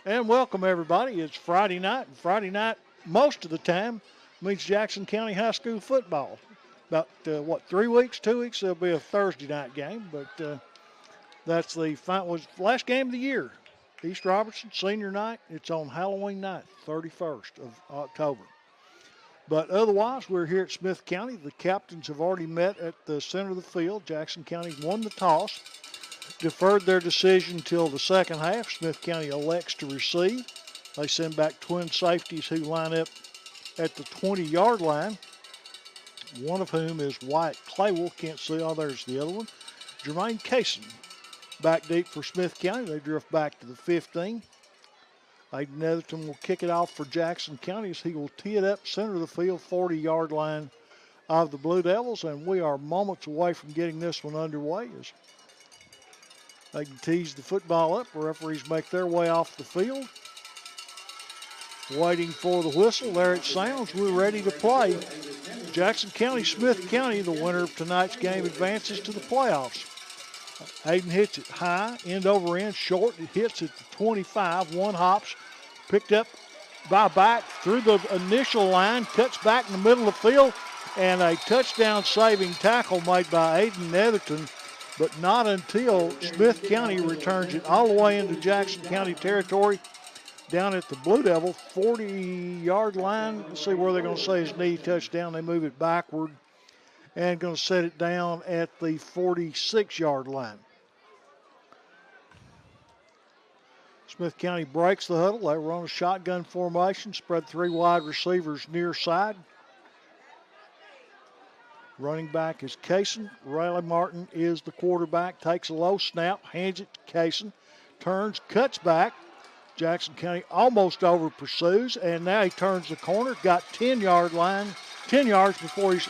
And welcome everybody. It's Friday night, and Friday night most of the time means Jackson County High School football. About 3 weeks, 2 weeks, there'll be a Thursday night game, but that's the was last game of the year. East Robertson Senior Night. It's on Halloween night, 31st of October. But otherwise, we're here at Smith County. The captains have already met at the center of the field. Jackson County won the toss, deferred their decision until the second half. Smith County elects to receive. They send back twin safeties who line up at the 20-yard line, one of whom is Wyatt Claywell. Can't see, oh, there's the other one. Jermaine Kaysen back deep for Smith County. They drift back to the 15. Aiden Netherton will kick it off for Jackson County as he will tee it up center of the field, 40-yard line of the Blue Devils, and we are moments away from getting this one underway as they can tease the football up. Referees make their way off the field. Waiting for the whistle. There it sounds. We're ready to play. Jackson County, Smith County, the winner of tonight's game advances to the playoffs. Aiden hits it high, end over end, short. It hits at the 25. One hops, picked up by back through the initial line, cuts back in the middle of the field, and a touchdown saving tackle made by Aiden Netherton, but not until Smith County returns it all the way into Jackson County territory down at the Blue Devil 40-yard line. Let's see where they're going to say his knee touchdown. They move it backward and going to set it down at the 46-yard line. Smith County breaks the huddle. They run a shotgun formation, spread three wide receivers near side. Running back is Kaysen. Riley Martin is the quarterback. Takes a low snap, hands it to Kaysen, turns, cuts back. Jackson County almost over pursues, and now he turns the corner. Got 10-yard line, 10 yards before he's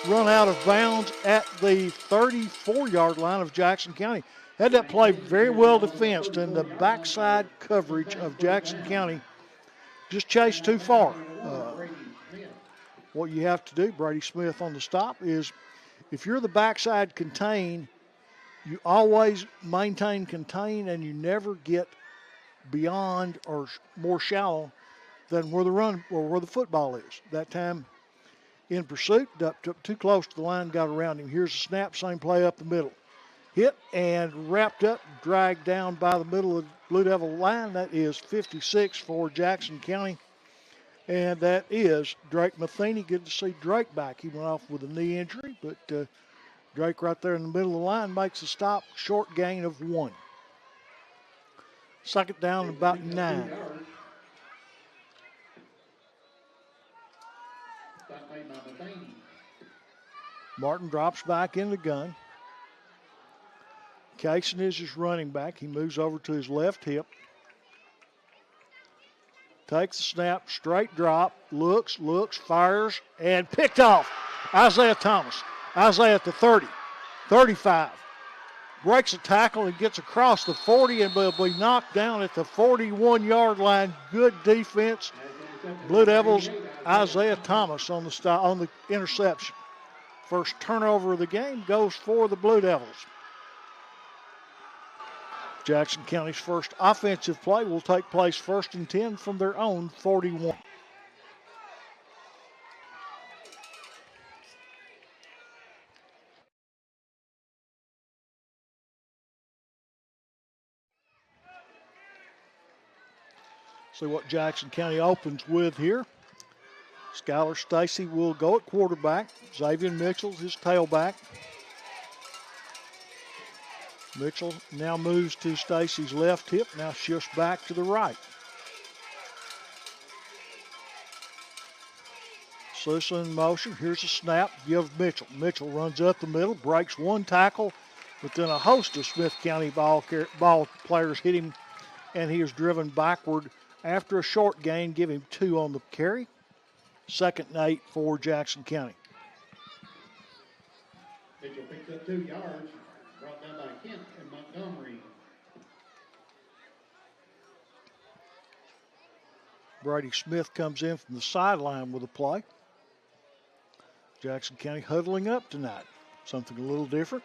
run out of bounds at the 34-yard line of Jackson County. Had that play very well defensed, and the backside coverage of Jackson County just chased too far. What you have to do, Brady Smith on the stop, is if you're the backside contain, you always maintain contain, and you never get beyond or more shallow than where the run or where the football is. That time in pursuit, up too close to the line, got around him. Here's a snap, same play up the middle. Hit and wrapped up, dragged down by the middle of the Blue Devil line. That is 56 for Jackson County. And that is Drake Matheny. Good to see Drake back. He went off with a knee injury, but Drake right there in the middle of the line makes a stop, short gain of 1. Second down, about 9. Martin drops back in the gun. Kaysen is his running back. He moves over to his left hip. Takes the snap, straight drop, looks, fires, and picked off. Isaiah Thomas. Isaiah at the 30, 35. Breaks a tackle and gets across the 40 and will be knocked down at the 41-yard line. Good defense. Blue Devils, Isaiah Thomas on the interception. First turnover of the game goes for the Blue Devils. Jackson County's first offensive play will take place 1st and 10 from their own 41. See what Jackson County opens with here. Skylar Stacy will go at quarterback. Xavier Mitchell's his tailback. Mitchell now moves to Stacy's left hip, now shifts back to the right. Sousa in motion. Here's a snap. Give Mitchell. Mitchell runs up the middle, breaks one tackle, but then a host of Smith County ball players hit him, and he is driven backward after a short gain. Give him 2 on the carry. 2nd and 8 for Jackson County. Mitchell picked up 2 yards. Brought down by Kent and Montgomery. Brady Smith comes in from the sideline with a play. Jackson County huddling up tonight. Something a little different.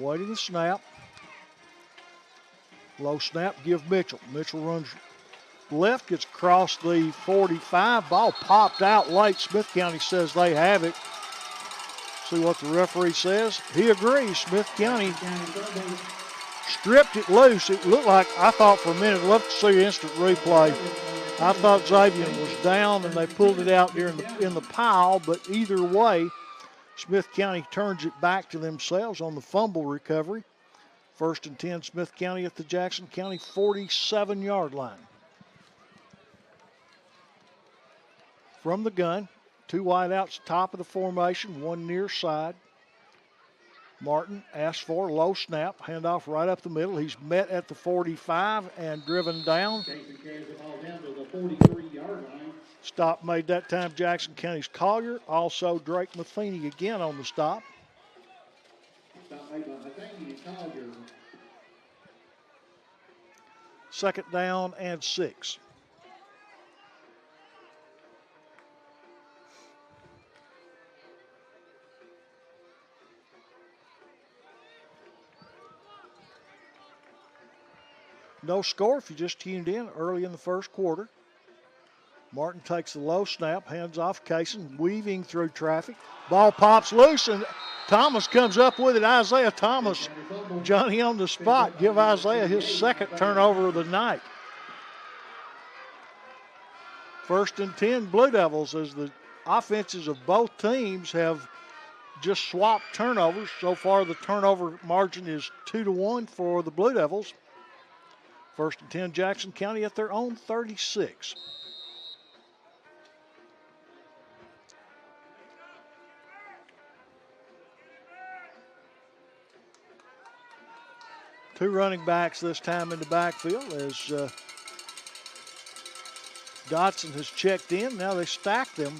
Waiting the snap. Low snap, give Mitchell. Mitchell runs left, gets across the 45. Ball popped out late. Smith County says they have it. See what the referee says. He agrees. Smith County stripped it loose. It looked like, I thought for a minute, I'd love to see an instant replay. I thought Xavier was down and they pulled it out there in the pile, but either way, Smith County turns it back to themselves on the fumble recovery. 1st and 10, Smith County at the Jackson County 47-yard line. From the gun, 2 wideouts, top of the formation, 1 near side. Martin asks for low snap, handoff right up the middle. He's met at the 45 and driven down. Jason carries the ball down to the 43-yard line. Stop made that time Jackson County's Collier. Also Drake Matheny again on the stop. Stop made by Matheny and Collier. 2nd down and 6. No score if you just tuned in early in the 1st quarter. Martin takes the low snap, hands off Kaysen, weaving through traffic. Ball pops loose, and Thomas comes up with it. Isaiah Thomas, Johnny on the spot. Give Isaiah his 2nd turnover of the night. 1st and 10, Blue Devils, as the offenses of both teams have just swapped turnovers. So far, the turnover margin is 2-1 for the Blue Devils. 1st and 10, Jackson County at their own 36. Two running backs this time in the backfield as Dotson has checked in. Now they stack them.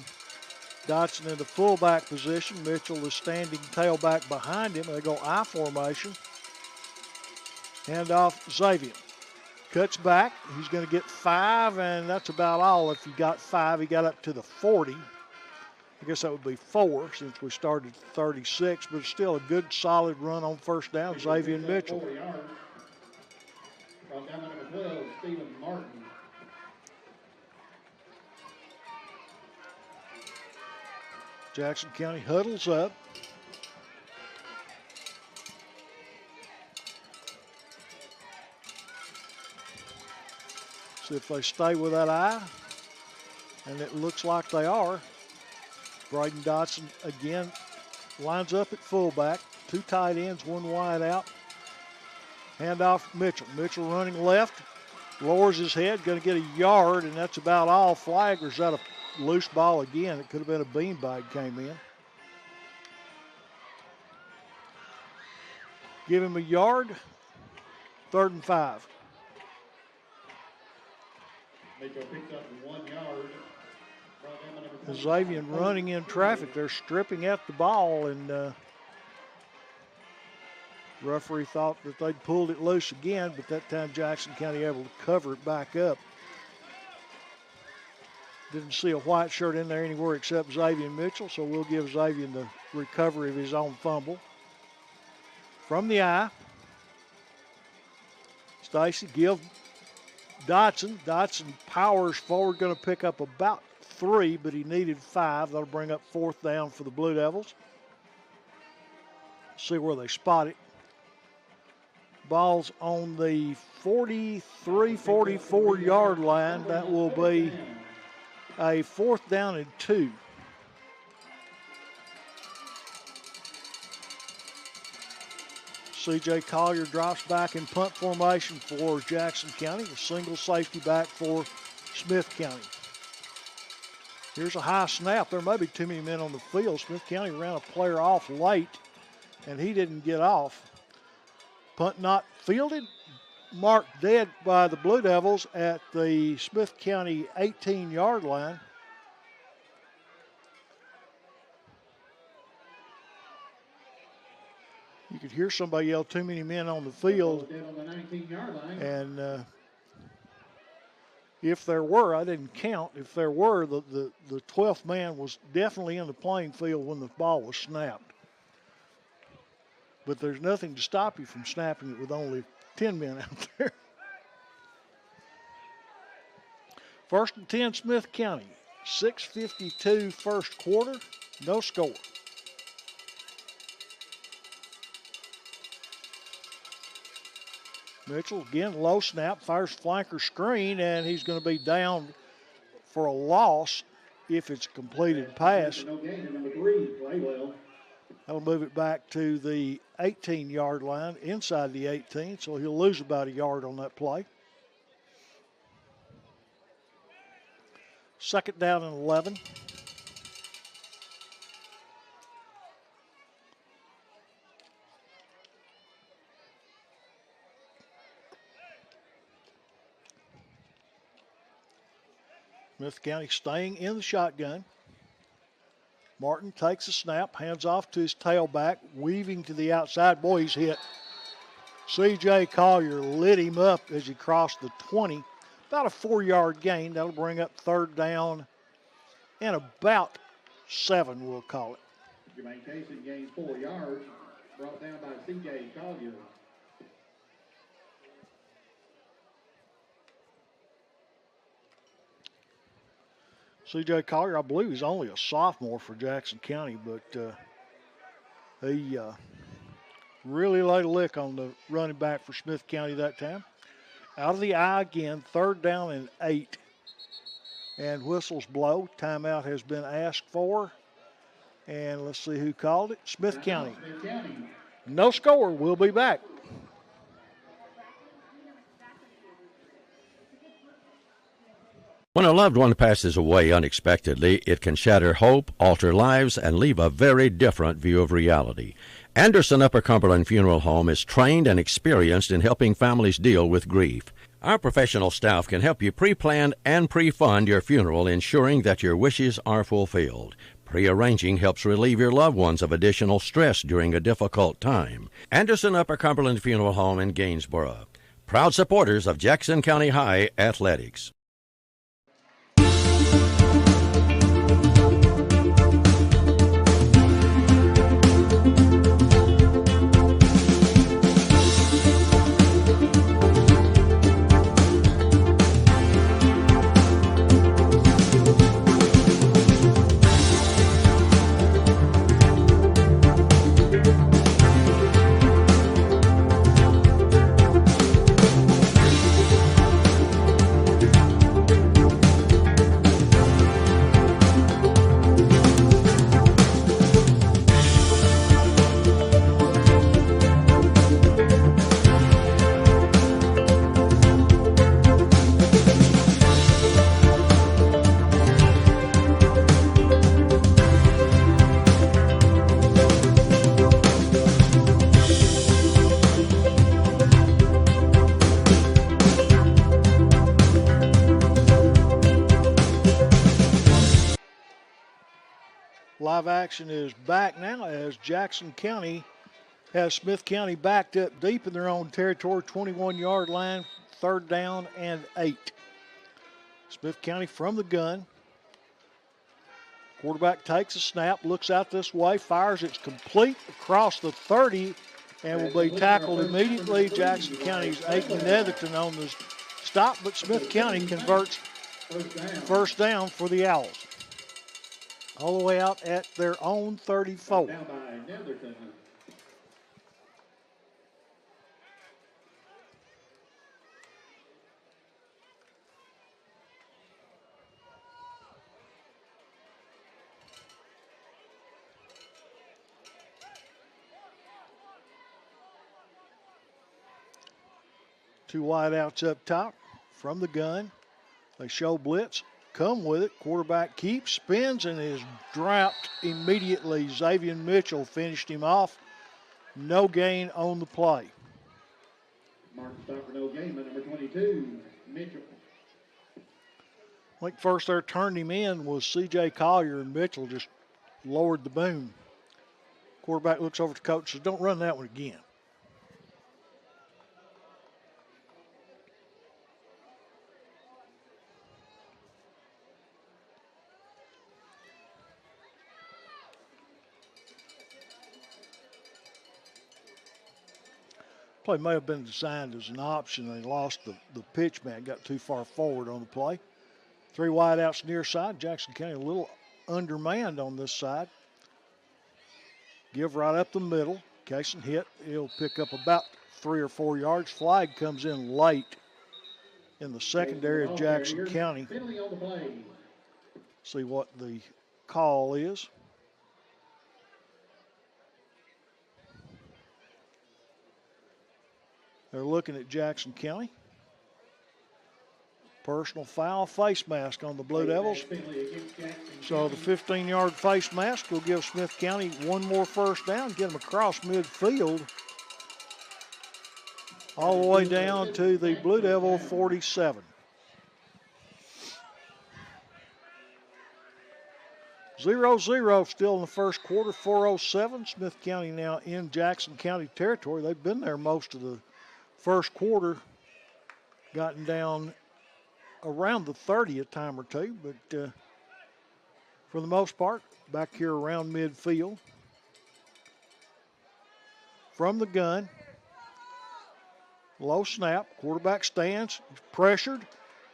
Dotson in the fullback position. Mitchell is standing tailback behind him. They go I formation. Hand off Xavier. Cuts back. He's going to get 5, and that's about all. If he got 5, he got up to the 40. I guess that would be 4 since we started 36, but still a good solid run on 1st down, Xavier Mitchell. Brought down number 12, Stephen Martin. Jackson County huddles up. See if they stay with that eye. And it looks like they are. Braden Dotson again lines up at fullback. 2 tight ends, 1 wide out. Hand off Mitchell. Mitchell running left. Lowers his head, going to get a yard, and that's about all. Flagler's out a loose ball again. It could have been a beanbag came in. Give him a yard. 3rd and 5. Mitchell picks up 1 yard. Xavier running in traffic. They're stripping at the ball, and referee thought that they'd pulled it loose again, but that time Jackson County able to cover it back up. Didn't see a white shirt in there anywhere except Xavier Mitchell, so we'll give Xavier the recovery of his own fumble. From the eye, Stacy give Dotson. Dotson powers forward, going to pick up about 3, but he needed 5. That'll bring up 4th down for the Blue Devils. See where they spot it. Ball's on the 43, 44-yard line. That will be a 4th down and 2. C.J. Collier drops back in punt formation for Jackson County. A single safety back for Smith County. Here's a high snap. There may be too many men on the field. Smith County ran a player off late, and he didn't get off. Punt not fielded. Marked dead by the Blue Devils at the Smith County 18-yard line. You could hear somebody yell, too many men on the field. And if there were, I didn't count, if there were, the 12th man was definitely in the playing field when the ball was snapped. but there's nothing to stop you from snapping it with only 10 men out there. First and 10, Smith County. 6:52 first quarter, no score. Mitchell again, low snap, fires flanker screen, and he's going to be down for a loss if it's a completed pass. No gain, number 3, play well. That'll move it back to the 18-yard line, inside the 18, so he'll lose about a yard on that play. Second down and 11. Smith County staying in the shotgun. Martin takes a snap, hands off to his tailback, weaving to the outside. Boy, he's hit. C.J. Collier lit him up as he crossed the 20. About a 4-yard gain. That'll bring up third down and about 7, we'll call it. Jermaine Casey gained 4 yards, brought down by C.J. Collier. C.J. Collier, I believe he's only a sophomore for Jackson County, but he really laid a lick on the running back for Smith County that time. Out of the eye again, third down and 8. And whistles blow. Timeout has been asked for. And let's see who called it. Smith County. No score. We'll be back. When a loved one passes away unexpectedly, it can shatter hope, alter lives, and leave a very different view of reality. Anderson Upper Cumberland Funeral Home is trained and experienced in helping families deal with grief. Our professional staff can help you pre-plan and pre-fund your funeral, ensuring that your wishes are fulfilled. Pre-arranging helps relieve your loved ones of additional stress during a difficult time. Anderson Upper Cumberland Funeral Home in Gainesboro. Proud supporters of Jackson County High Athletics. Live action is back now as Jackson County has Smith County backed up deep in their own territory, 21-yard line, third down and 8. Smith County from the gun. Quarterback takes a snap, looks out this way, fires. It's complete across the 30 and will be tackled immediately. Jackson County's Aiken Netherton on the stop, but Smith County converts first down for the Owls. All the way out at their own 34. Down by Netherton. Two wideouts up top from the gun. They show blitz. Come with it. Quarterback keeps, spins, and is dropped immediately. Xavier Mitchell finished him off. No gain on the play. Martin stop for no gain by number 22, Mitchell. I think first there turned him in was C.J. Collier, and Mitchell just lowered the boom. Quarterback looks over to coach, says, don't run that one again. Play may have been designed as an option. They lost the pitch man, got too far forward on the play. 3 wideouts near side. Jackson County a little undermanned on this side. Give right up the middle. Kaysen hit. He'll pick up about 3 or 4 yards. Flag comes in late in the secondary of Jackson County. See what the call is. They're looking at Jackson County. Personal foul, face mask on the Blue Devils. So the 15-yard face mask will give Smith County one more first down, get them across midfield, all the way down to the Blue Devil 47. 0-0 still in the first quarter, 4:07. Smith County now in Jackson County territory. They've been there most of the first quarter, gotten down around the 30 a time or two, but for the most part, back here around midfield. From the gun, low snap, quarterback stands, pressured,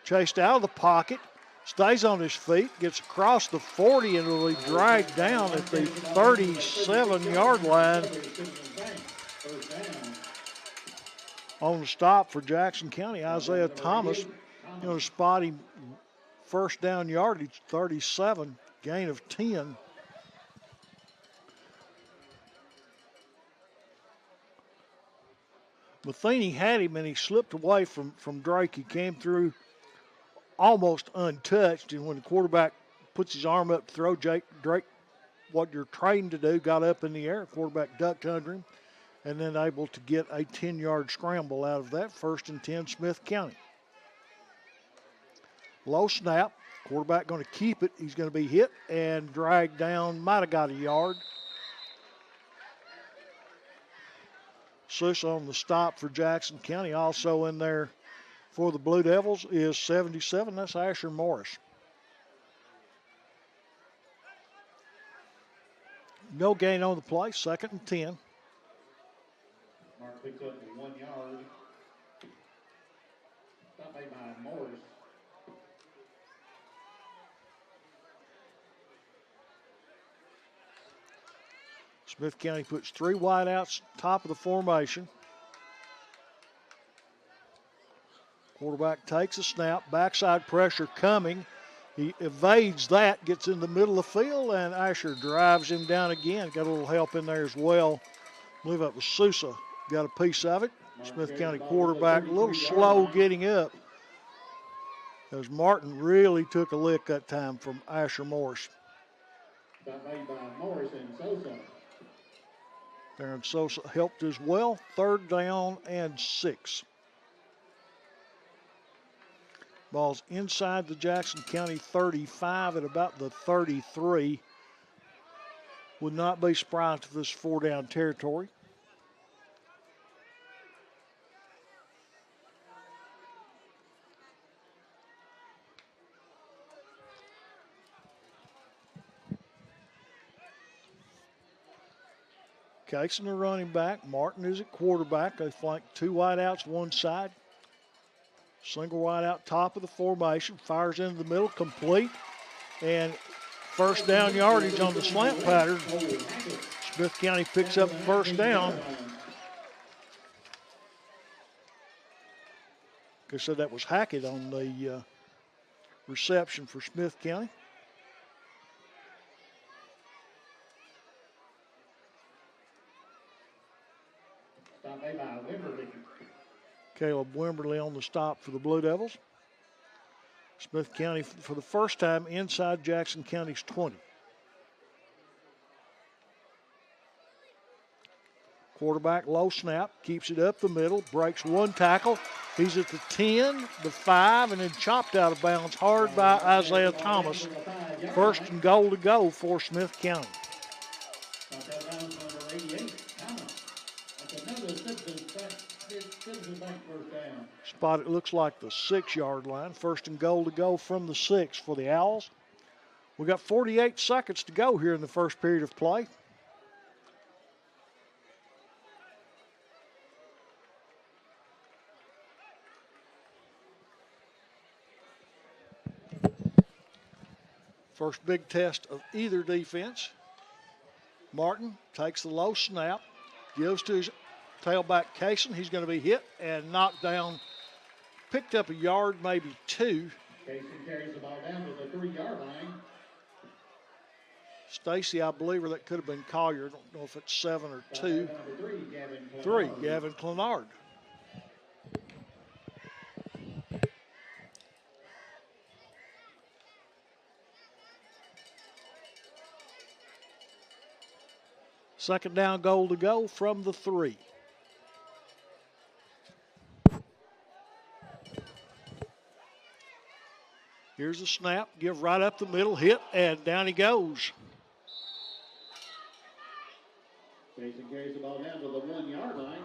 chased out of the pocket, stays on his feet, gets across the 40 and will be dragged down at the 37-yard line. On the stop for Jackson County, Isaiah Thomas, going to spot him first down yardage, 37, gain of 10. Matheny had him and he slipped away from Drake. He came through almost untouched, and when the quarterback puts his arm up to throw, Drake, what you're trained to do, got up in the air. Quarterback ducked under him, and then able to get a 10-yard scramble out of that. 1st and 10, Smith County. Low snap, quarterback going to keep it. He's going to be hit and dragged down, might have got a yard. Sousa on the stop for Jackson County. Also in there for the Blue Devils is 77. That's Asher Morris. No gain on the play. 2nd and 10. Mark picks up 1 yard. Stop made by Morris. Smith County puts 3 wideouts top of the formation. Quarterback takes a snap, backside pressure coming. He evades that, gets in the middle of the field, and Asher drives him down again. Got a little help in there as well. I believe that was Sousa. Got a piece of it. Smith County quarterback a little slow getting up, as Martin really took a lick that time from Asher Morris. That made by Morris and Sosa. Darren Sosa helped as well. 3rd down and 6. Ball's inside the Jackson County 35 at about the 33. Would not be surprised if this is 4-down territory. Kaysen, the running back. Martin is at quarterback. They flank 2 wideouts one side. Single wideout top of the formation. Fires into the middle, complete. And first down yardage on the slant pattern. Smith County picks up the first down. Like I said, that was Hackett on the reception for Smith County. Stop made by Wimberly. Caleb Wimberly on the stop for the Blue Devils. Smith County for the first time inside Jackson County's 20. Quarterback low snap, keeps it up the middle, breaks 1 tackle. He's at the 10, the 5, and then chopped out of bounds hard by Isaiah Thomas. 1st and goal to go for Smith County. Spot, it looks like the 6-yard line. 1st and goal to go from the 6 for the Owls. We got 48 seconds to go here in the first period of play. First big test of either defense. Martin takes the low snap, gives to his tailback Kaysen. He's going to be hit and knocked down. Picked up a yard, maybe two. Kaysen carries the ball down to the 3-yard line. Stacy, I believe, or that could have been Collier. I don't know if it's 7 or 2. Number 3, Gavin Clenard. 3, Gavin Clenard. Second down, goal to go from the 3. Here's a snap, give right up the middle, hit, and down he goes. Jason carries the ball down to the 1-yard line.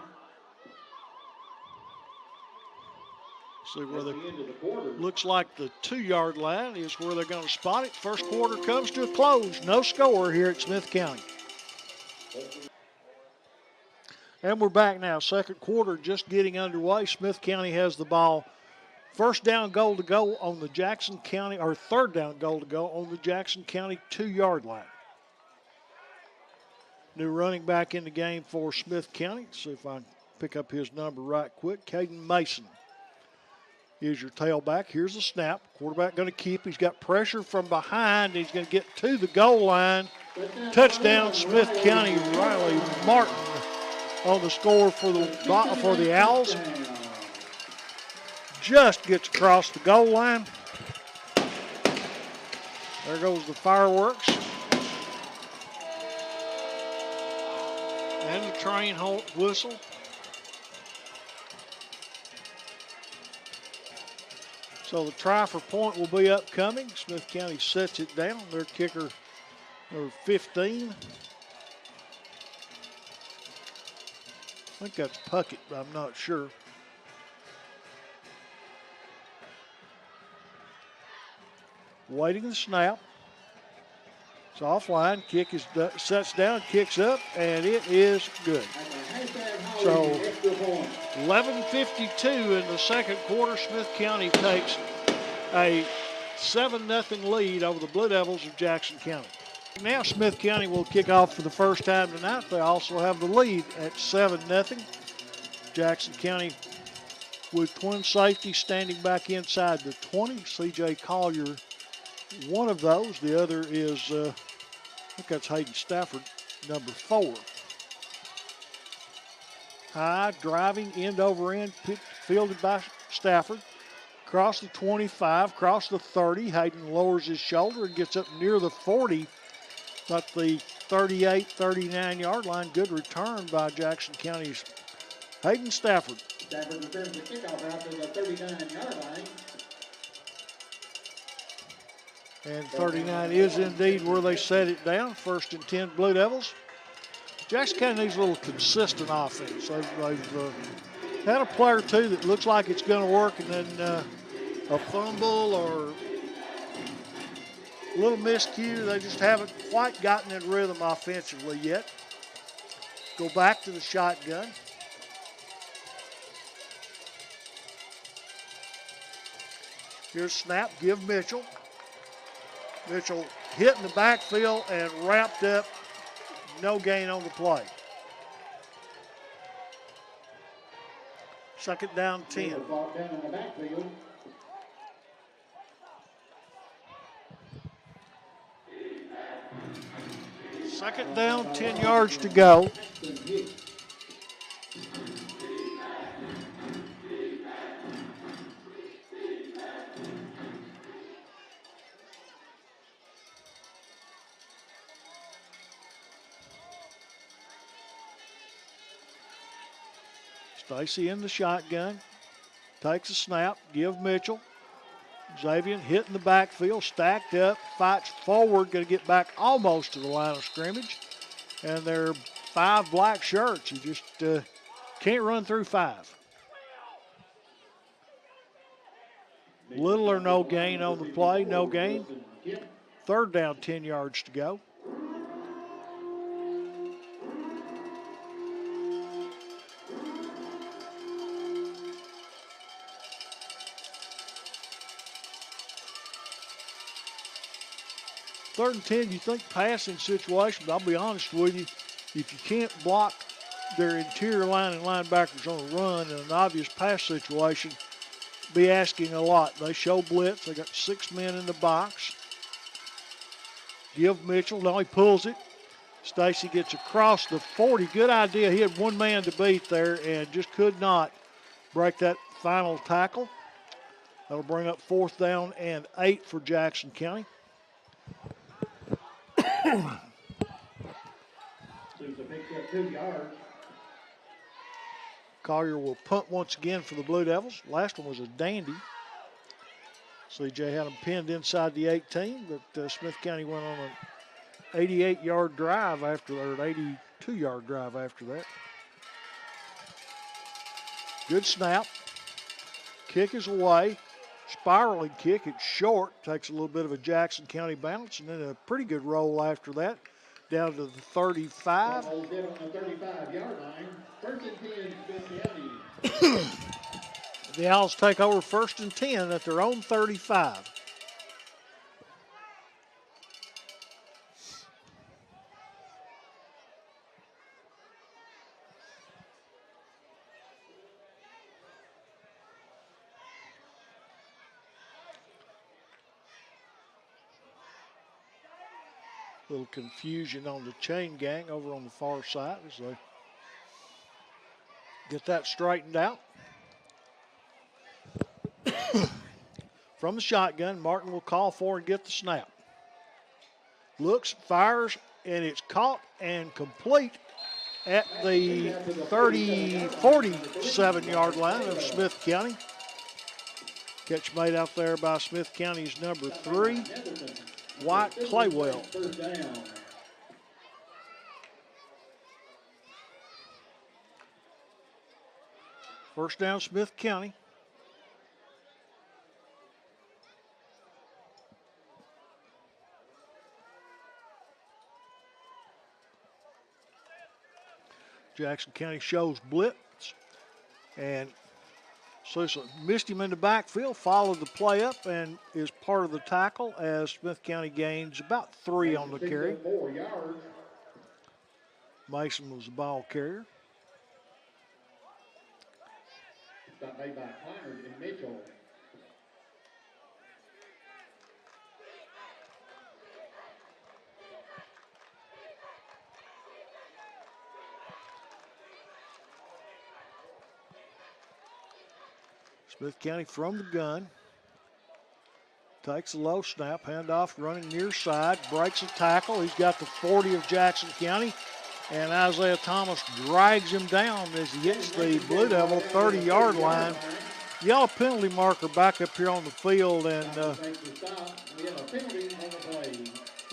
See where At the end of the quarter. looks like the 2-yard line is where they're going to spot it. First quarter comes to a close. No score here at Smith County. And we're back now. Second quarter just getting underway. Smith County has the ball. First down goal to go on the Jackson County, or third down goal to go on the Jackson County 2-yard line. New running back in the game for Smith County. See if I can pick up his number right quick. Caden Mason is your tailback. Here's the snap. Quarterback going to keep. He's got pressure from behind. He's going to get to the goal line. Touchdown, Smith County. Riley Martin on the score for the Owls. Just gets across the goal line. There goes the fireworks. And the train whistle. So the try for point will be upcoming. Smith County sets it down. Their kicker, number 15. I think that's Puckett, but I'm not sure. Waiting the snap. It's offline. Kick is sets down, kicks up, and it is good. So 11:52 in the second quarter. Smith County takes a 7-0 lead over the Blue Devils of Jackson County. Now Smith County will kick off for the first time tonight. They also have the lead at 7-0. Jackson County with twin safety standing back inside the 20. C.J. Collier, one of those. The other is, I think that's Hayden Stafford, number 4. High, driving, end over end, fielded by Stafford. Across the 25, across the 30. Hayden lowers his shoulder and gets up near the 40. About the 38, 39-yard line. Good return by Jackson County's Hayden Stafford. Stafford returns the kickoff out to the 39-yard line. And 39 is indeed where they set it down. 1st and 10 Blue Devils. Jackson County needs a little consistent offense. They've had a player or two that looks like it's going to work, and then a fumble or a little miscue. They just haven't quite gotten in rhythm offensively yet. Go back to the shotgun. Here's snap, give Mitchell. Mitchell hit in the backfield and wrapped up. No gain on the play. Second down, 10. Ball down in the backfield. Second down, 10 yards to go. Stacy in the shotgun. Takes a snap. Give Mitchell. Xavier hitting the backfield. Stacked up. Fights forward. Going to get back almost to the line of scrimmage. And there are 5 black shirts. You just can't run through 5. Little or no gain on the play. No gain. Third down, 10 yards to go. 3rd and 10, you think passing situation, but I'll be honest with you, if you can't block their interior line and linebackers on a run in an obvious pass situation, be asking a lot. They show blitz. They got 6 men in the box. Give Mitchell. Now he pulls it. Stacy gets across the 40. Good idea. He had one man to beat there and just could not break that final tackle. That'll bring up 4th down and 8 for Jackson County. Sousa picks up 2 yards. Collier will punt once again for the Blue Devils. Last one was a dandy. CJ had them pinned inside the 18, but Smith County went on an 88-yard drive after, or an 82-yard drive after that. Good snap. Kick is away. Spiraling kick. It's short. Takes a little bit of a Jackson County bounce, and then a pretty good roll after that. Down to the 35. Holds it on the 35-yard line. 1st and 10, Smith County. The Owls take over 1st and 10 at their own 35. Little confusion on the chain gang over on the far side as they get that straightened out. From the shotgun, Martin will call for and get the snap. Looks, fires, and it's caught and complete at the 47-yard line of Smith County. Catch made out there by Smith County's number 3, White Claywell. 1st down. First down, Smith County. Jackson County shows blitz, and Sousa missed him in the backfield, followed the play up, and is part of the tackle as Smith County gains about 3 on the carry. 4 yards. Mason was the ball carrier. Stop made by Clymer and Mitchell. Smith County from the gun. Takes a low snap, handoff, running near side, breaks a tackle. He's got the 40 of Jackson County, and Isaiah Thomas drags him down as he hits the Blue Devil 30-yard line. Yellow penalty marker back up here on the field, and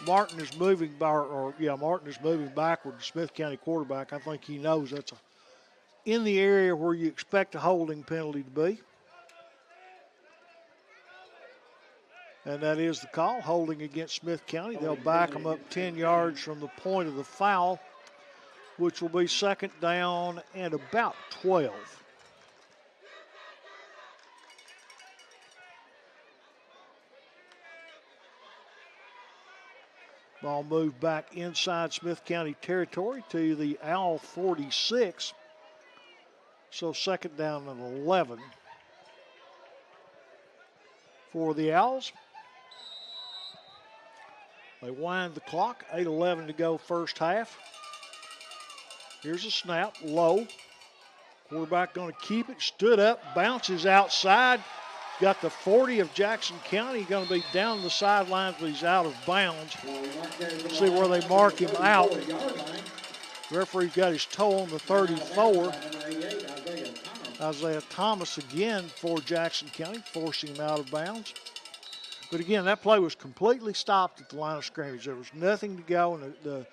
Martin is moving Martin is moving backward. The Smith County quarterback, I think he knows that's in the area where you expect a holding penalty to be. And that is the call, holding against Smith County. They'll back them up 10 yards from the point of the foul, which will be 2nd down and about 12. Ball moved back inside Smith County territory to the Owl 46. So 2nd down and 11 for the Owls. They wind the clock, 8:11 to go first half. Here's a snap, low. Quarterback going to keep it, stood up, bounces outside. Got the 40 of Jackson County, going to be down the sidelines, but he's out of bounds. See where they mark him out. Referee's got his toe on the 34. Isaiah Thomas again for Jackson County, forcing him out of bounds. But again, that play was completely stopped at the line of scrimmage. There was nothing to go, and the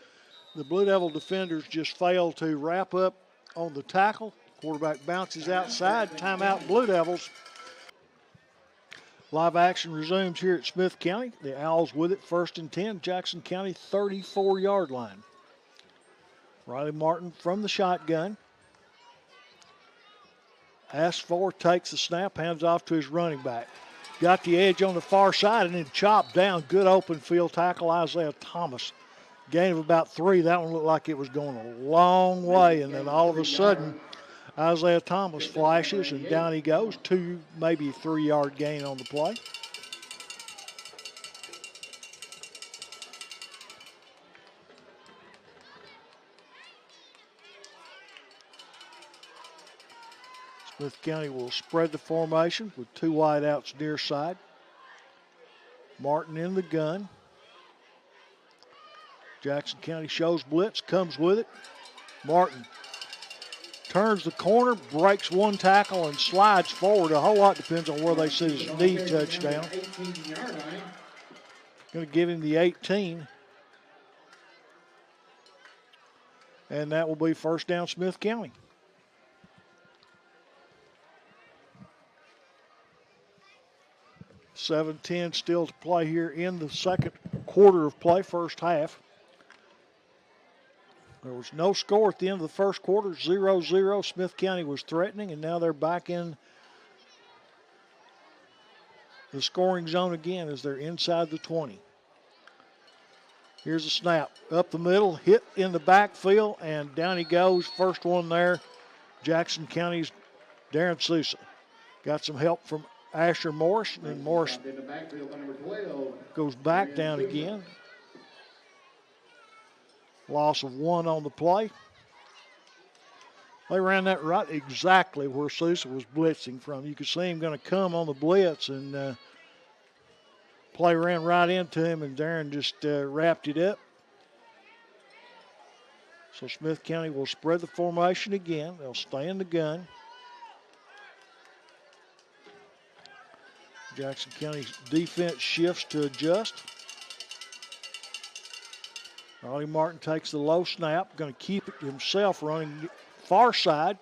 Blue Devil defenders just failed to wrap up on the tackle. Quarterback bounces outside. Timeout, Blue Devils. Live action resumes here at Smith County. The Owls with it, 1st and 10, Jackson County 34-yard line. Riley Martin from the shotgun. Asks for, takes the snap, hands off to his running back. got the edge on the far side and then chopped down. Good open field tackle, Isaiah Thomas. Gain of about 3. That one looked like it was going a long way, and then all of a sudden, Isaiah Thomas flashes, and down he goes. 2, maybe 3-yard gain on the play. Smith County will spread the formation with 2 wideouts near side. Martin in the gun. Jackson County shows blitz, comes with it. Martin turns the corner, breaks 1 tackle, and slides forward. A whole lot depends on where they see his knee touch down. Going to give him the 18. And that will be first down Smith County. $7:10 still to play here in the second quarter of play, first half. There was no score at the end of the first quarter, 0-0. Smith County was threatening, and now they're back in the scoring zone again as they're inside the 20. Here's a snap. Up the middle, hit in the backfield, and down he goes. First one there, Jackson County's Darren Sousa. Got some help from Asher Morris, and then Morris goes back down again. Loss of 1 on the play. They ran that right exactly where Sousa was blitzing from. You could see him going to come on the blitz, and play ran right into him, and Darren just wrapped it up. So Smith County will spread the formation again. They'll stay in the gun. Jackson County's defense shifts to adjust. Riley Martin takes the low snap, going to keep it himself running far side.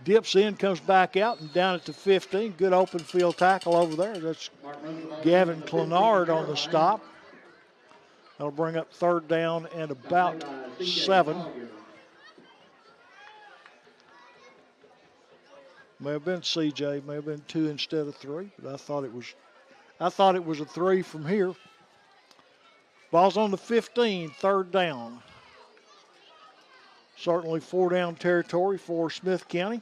Dips in, comes back out, and down at the 15. Good open field tackle over there. That's Gavin Clenard on the stop. That'll bring up third down and about 7. May have been CJ, may have been 2 instead of 3, but I thought it was a 3 from here. Ball's on the 15, third down. Certainly 4-down territory for Smith County.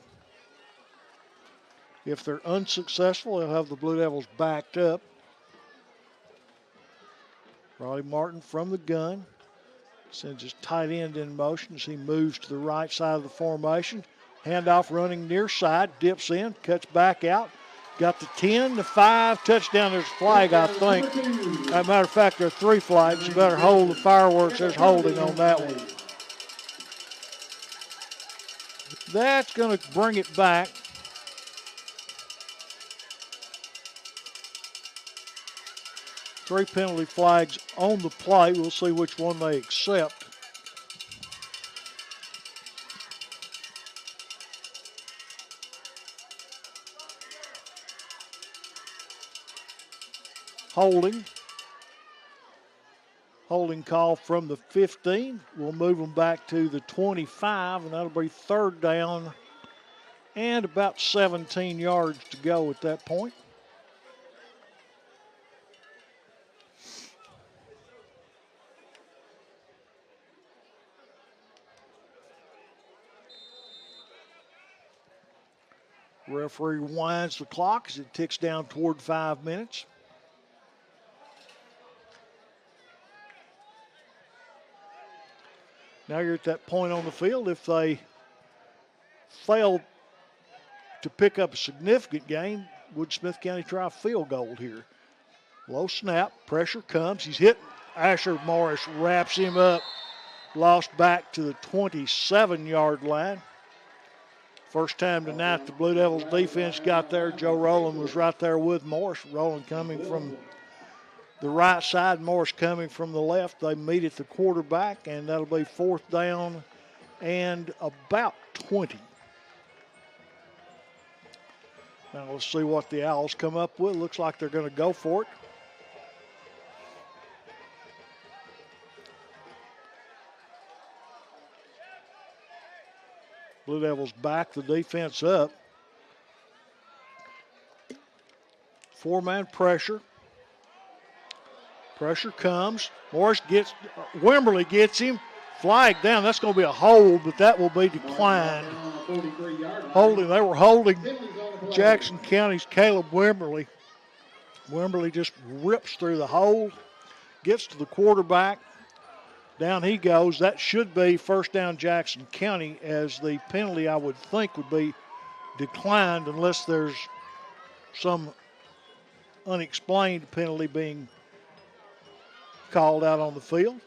If they're unsuccessful, they'll have the Blue Devils backed up. Riley Martin from the gun. Sends his tight end in motion as he moves to the right side of the formation. Handoff running near side, dips in, cuts back out. Got the 10, the 5, touchdown. There's a flag, I think. As a matter of fact, there are 3 flags. You better hold the fireworks. There's holding on that one. That's going to bring it back. Three penalty flags on the play. We'll see which one they accept. Holding call from the 15. We'll move them back to the 25, and that'll be third down and about 17 yards to go at that point. Referee winds the clock as it ticks down toward 5 minutes. Now you're at that point on the field. If they fail to pick up a significant gain, would Smith County try a field goal here? Low snap, pressure comes. He's hit. Asher Morris wraps him up. Lost back to the 27-yard line. First time tonight the Blue Devils defense got there. Joe Rowland was right there with Morris. Rowland coming from the right side, Morris coming from the left. They meet at the quarterback, and that'll be fourth down and about 20. Now let's see what the Owls come up with. Looks like they're going to go for it. Blue Devils back the defense up. Four-man pressure. Pressure comes. Wimberly gets him. Flag down. That's going to be a hold, but that will be declined. Holding. They were holding Jackson County's Caleb Wimberly. Wimberly just rips through the hole, gets to the quarterback. Down he goes. That should be first down Jackson County, as the penalty I would think would be declined unless there's some unexplained penalty being called out on the field.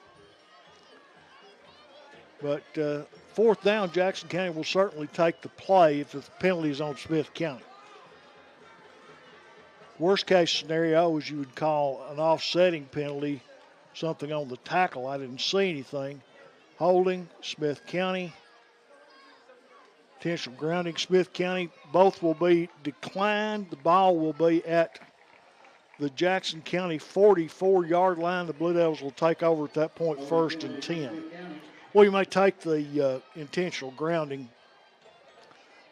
But fourth down, Jackson County will certainly take the play if the penalty is on Smith County. Worst case scenario is you would call an offsetting penalty, something on the tackle. I didn't see anything. Holding, Smith County. Intentional grounding, Smith County. Both will be declined. The ball will be at the Jackson County 44-yard line. The Blue Devils will take over at that point, 1st and 10. Well, you may take the intentional grounding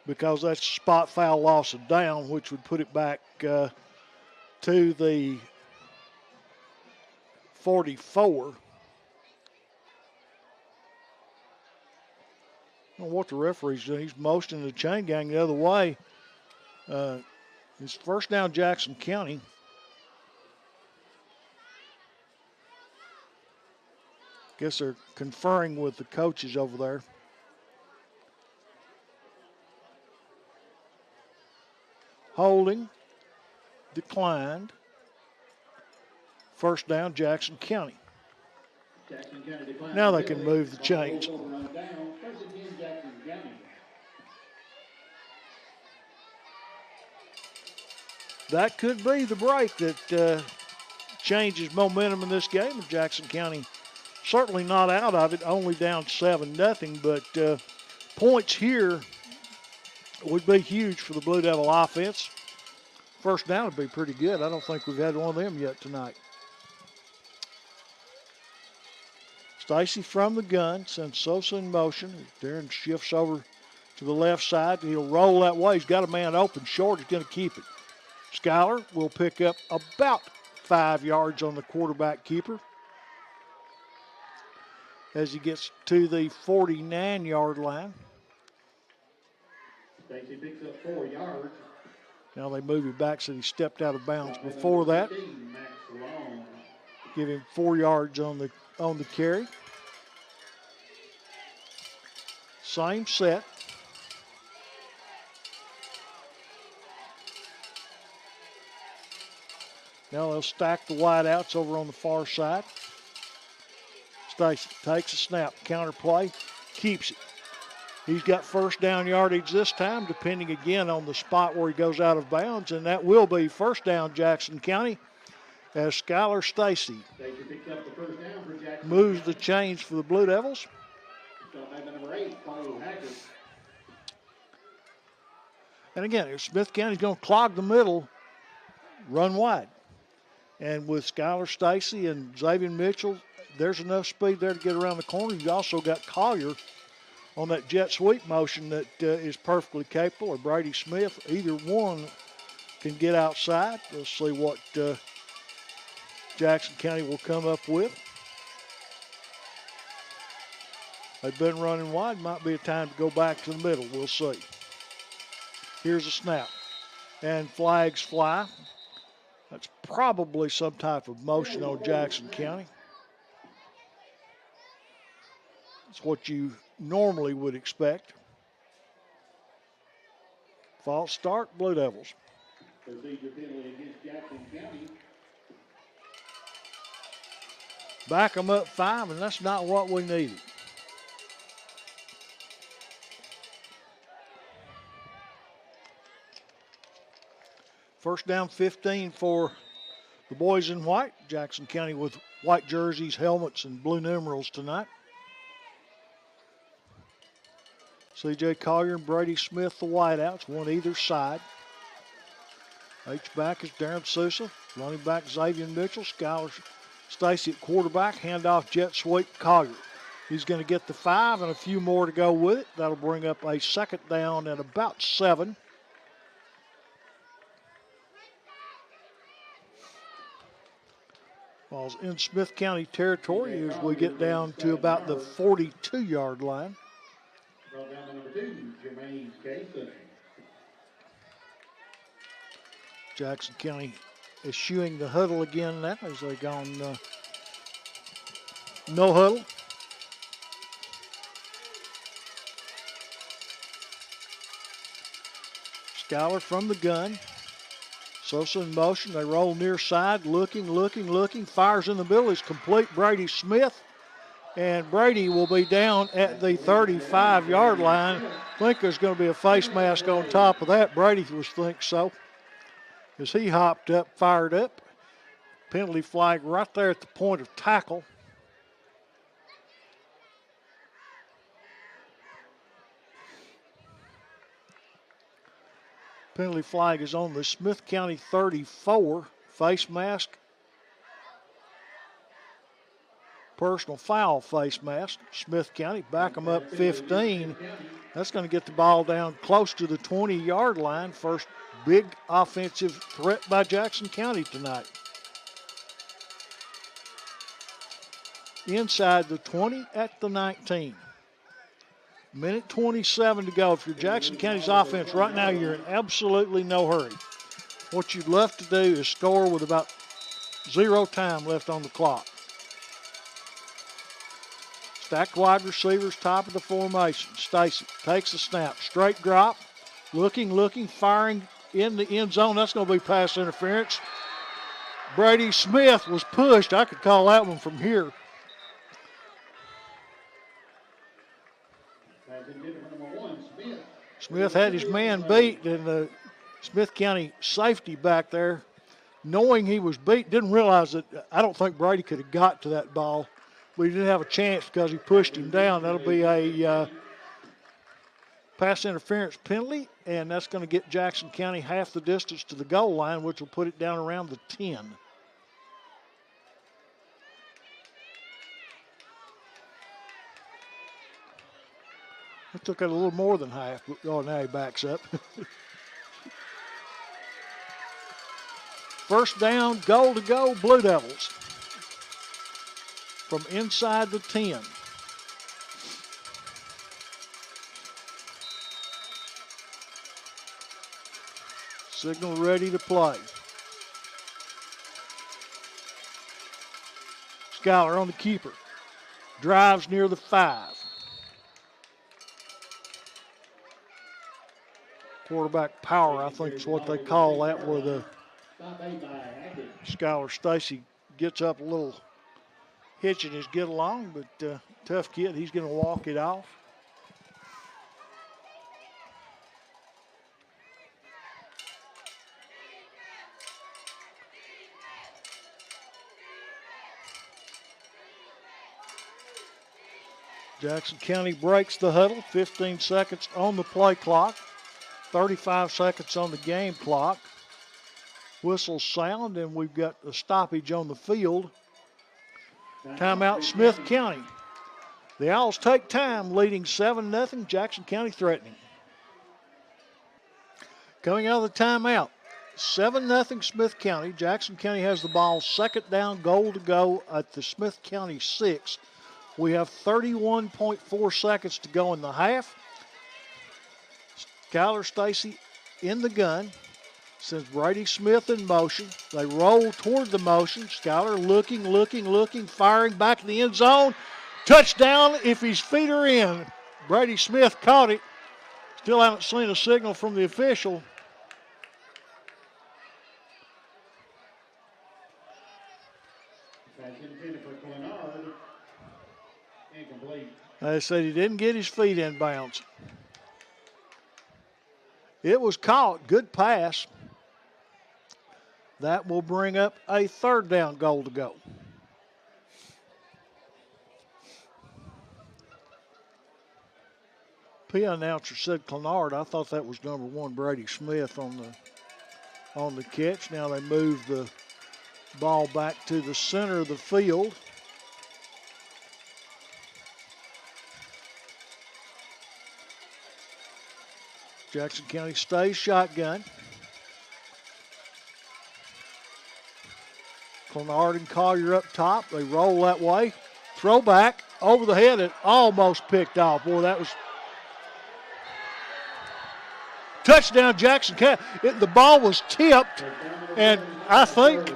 because that's spot foul loss of down, which would put it back to the 44. I don't know what the referee's doing. He's motioning the chain gang the other way. It's first down Jackson County. Guess they're conferring with the coaches over there. Holding. Declined. First down, Jackson County. Now they can move the chains. That could be the break that changes momentum in this game. Jackson County certainly not out of it, only down 7-0, but points here would be huge for the Blue Devil offense. First down would be pretty good. I don't think we've had one of them yet tonight. Stacy from the gun, sends Sosa in motion. Darren shifts over to the left side. He'll roll that way. He's got a man open short. He's going to keep it. Schuyler will pick up about 5 yards on the quarterback keeper as he gets to the 49-yard line. Stacy picks up 4 yards. Now they move him back so he stepped out of bounds before that. Give him 4 yards on the carry. Same set. Now they'll stack the wideouts over on the far side. Stacy takes a snap, counter play, keeps it. He's got first down yardage this time, depending again on the spot where he goes out of bounds, and that will be first down Jackson County as Schuyler Stacy moves the chains for the Blue Devils. And again, if Smith County's going to clog the middle, run wide. And with Schuyler Stacy and Xavier Mitchell, there's enough speed there to get around the corner. You also got Collier on that jet sweep motion that is perfectly capable, or Brady Smith. Either one can get outside. We'll see what Jackson County will come up with. They've been running wide. Might be a time to go back to the middle. We'll see. Here's a snap. And flags fly. That's probably some type of motion on Jackson County. That's what you normally would expect. False start, Blue Devils. Back them up 5, and that's not what we needed. First down 15 for the boys in white. Jackson County with white jerseys, helmets, and blue numerals tonight. C.J. Collier and Brady Smith, the wideouts, one either side. H-back is Darren Sousa. Running back Xavier Mitchell. Schuyler Stacy at quarterback. Handoff jet sweep Collier. He's going to get the 5 and a few more to go with it. That'll bring up a second down at about 7. Ball's in Smith County territory as we get down to about the 42-yard line. Brought down to number 2, Jermaine Casey. Jackson County eschewing the huddle again now as they've gone no huddle. Schuyler from the gun. Sosa in motion. They roll near side, looking, fires in the middle. It's complete. Brady Smith. And Brady will be down at the 35-yard line. I think there's going to be a face mask on top of that. Brady was thinks so. As he hopped up, fired up. Penalty flag right there at the point of tackle. Penalty flag is on the Smith County 34. Face mask. Personal foul face mask. Smith County back them up 15. That's going to get the ball down close to the 20-yard line. First big offensive threat by Jackson County tonight. Inside the 20 at the 19. Minute 27 to go. If you're Jackson County's offense right now, you're in absolutely no hurry. What you'd love to do is score with about 0 time left on the clock. Stacked wide receivers, top of the formation. Stacy takes the snap, straight drop, looking, firing in the end zone. That's going to be pass interference. Brady Smith was pushed. I could call that one from here. Smith had his man beat, and the Smith County safety back there, knowing he was beat, didn't realize that. I don't think Brady could have got to that ball. We didn't have a chance because he pushed him down. That'll be a pass interference penalty, and that's going to get Jackson County half the distance to the goal line, which will put it down around the 10. It took it a little more than half. Oh, now he backs up. First down, goal to go, Blue Devils. From inside the 10. Signal ready to play. Schuyler on the keeper. Drives near the 5. Quarterback power, I think is what they call that, where the Schuyler Stacy gets up a little hitch in his get along, but tough kid. He's going to walk it off. Jackson County breaks the huddle. 15 seconds on the play clock. 35 seconds on the game clock. Whistles sound, and we've got a stoppage on the field. Timeout, Smith County. The Owls take time, leading 7-0. Jackson County threatening. Coming out of the timeout, 7-0 Smith County. Jackson County has the ball, second down, goal to go at the Smith County 6. We have 31.4 seconds to go in the half. Schuyler Stacy in the gun. Sends Brady Smith in motion. They roll toward the motion. Schuyler looking, firing back in the end zone. Touchdown if his feet are in. Brady Smith caught it. Still haven't seen a signal from the official. They said he didn't get his feet in bounds. It was caught. Good pass. That will bring up a third down goal to go. P announcer said Clenard. I thought that was number 1 Brady Smith on the catch. Now they move the ball back to the center of the field. Jackson County stays shotgun. from Arden Collier up top. They roll that way. Throwback over the head and almost picked off. Boy, that was touchdown Jackson County. The ball was tipped, and I think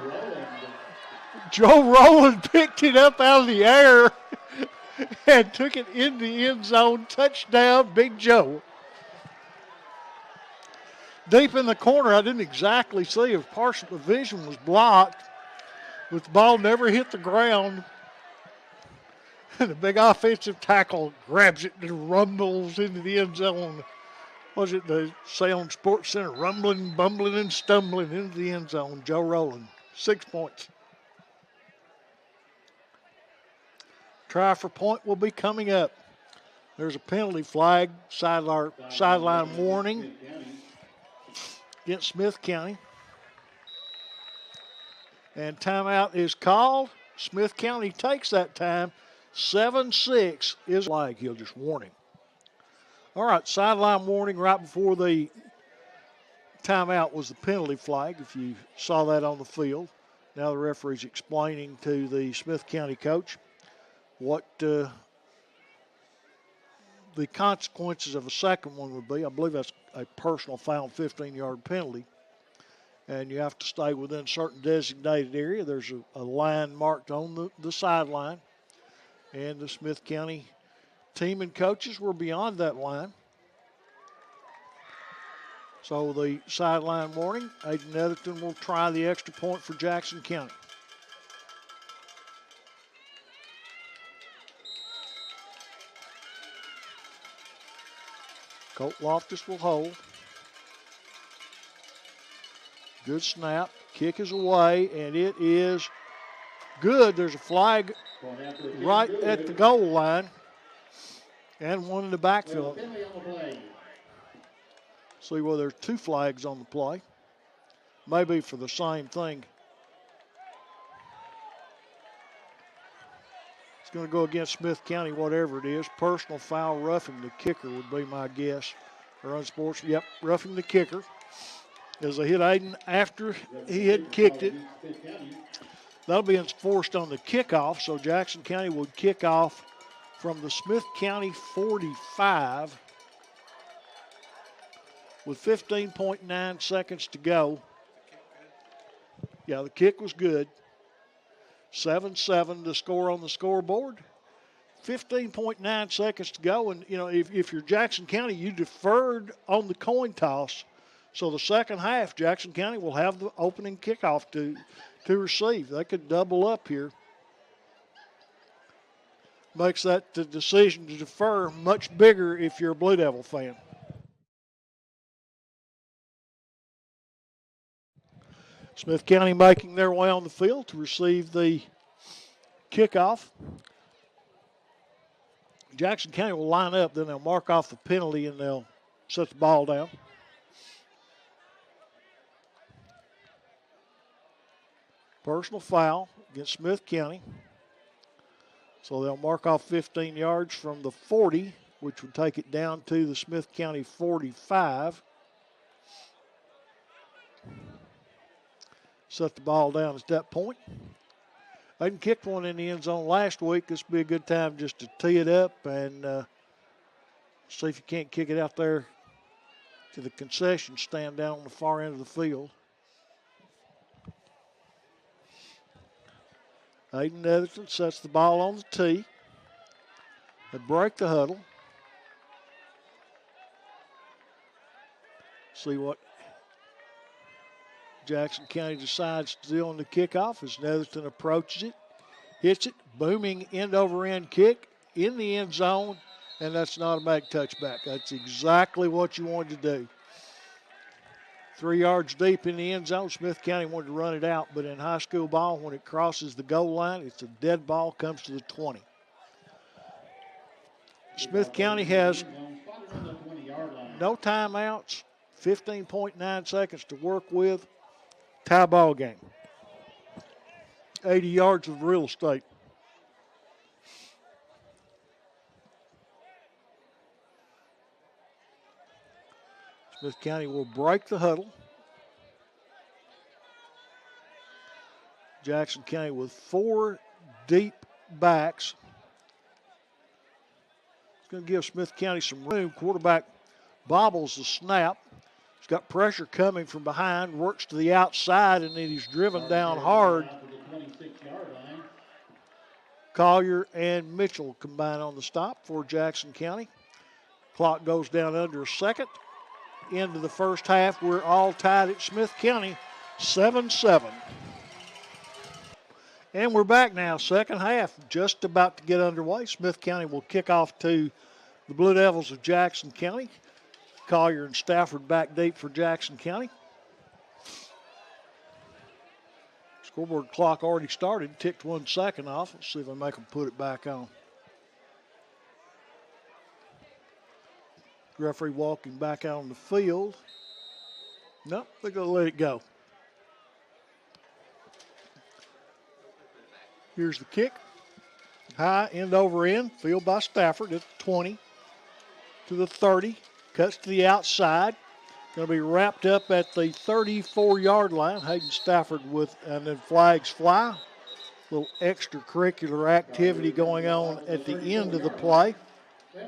Joe Rowland picked it up out of the air and took it in the end zone. Touchdown, Big Joe. Deep in the corner, I didn't exactly see if partial vision was blocked, but the ball never hit the ground. And the big offensive tackle grabs it and rumbles into the end zone. Was it the Salem Sports Center rumbling, bumbling, and stumbling into the end zone? Joe Rowland, 6 points. Try for point will be coming up. There's a penalty flag, sideline warning against Smith County. And timeout is called. Smith County takes that time. 7-6 is flag. He'll just warn him. All right, sideline warning right before the timeout was the penalty flag, if you saw that on the field. Now the referee's explaining to the Smith County coach what the consequences of a second one would be. I believe that's a personal foul, 15-yard penalty. And you have to stay within a certain designated area. There's a line marked on the sideline. And the Smith County team and coaches were beyond that line. So the sideline warning, Aiden Netherton will try the extra point for Jackson County. Colt Loftus will hold. Good snap. Kick is away, and it is good. There's a flag right at the goal line and one in the backfield. See, well, there's two flags on the play. Maybe for the same thing. It's going to go against Smith County, whatever it is. Personal foul, roughing the kicker would be my guess. Or unsportsmanlike. Yep, roughing the kicker. As they hit Aiden after he had kicked it. That'll be enforced on the kickoff, so Jackson County would kick off from the Smith County 45 with 15.9 seconds to go. Yeah, the kick was good. 7-7 to score on the scoreboard. 15.9 seconds to go, and, you know, if you're Jackson County, you deferred on the coin toss. So the second half, Jackson County will have the opening kickoff to receive. They could double up here. Makes that the decision to defer much bigger if you're a Blue Devil fan. Smith County making their way on the field to receive the kickoff. Jackson County will line up, then they'll mark off the penalty and they'll set the ball down. Personal foul against Smith County. So they'll mark off 15 yards from the 40, which would take it down to the Smith County 45. Set the ball down at that point. They kicked one in the end zone last week. This would be a good time just to tee it up and see if you can't kick it out there to the concession stand down on the far end of the field. Aiden Netherton sets the ball on the tee. They break the huddle. See what Jackson County decides to do on the kickoff as Netherton approaches it, hits it, booming end-over-end kick in the end zone, and that's an automatic touchback. That's exactly what you wanted to do. 3 yards deep in the end zone. Smith County wanted to run it out, but in high school ball, when it crosses the goal line, it's a dead ball, comes to the 20. Smith County has no timeouts, 15.9 seconds to work with. Tie ball game. 80 yards of real estate. Smith County will break the huddle. Jackson County with 4 deep backs. It's going to give Smith County some room. Quarterback bobbles the snap. He's got pressure coming from behind, works to the outside, and then he's driven down hard. Collier and Mitchell combine on the stop for Jackson County. Clock goes down under a second. Into the first half, we're all tied at Smith County, 7-7. And we're back now, second half, just about to get underway. Smith County will kick off to the Blue Devils of Jackson County. Collier and Stafford back deep for Jackson County. Scoreboard clock already started, ticked 1 second off. Let's see if I make them put it back on. Referee walking back out on the field. Nope, they're going to let it go. Here's the kick. High, end over end. Field by Stafford at the 20 to the 30. Cuts to the outside. Going to be wrapped up at the 34-yard line. Hayden Stafford and then flags fly. A little extracurricular activity going on at the end of the play. It's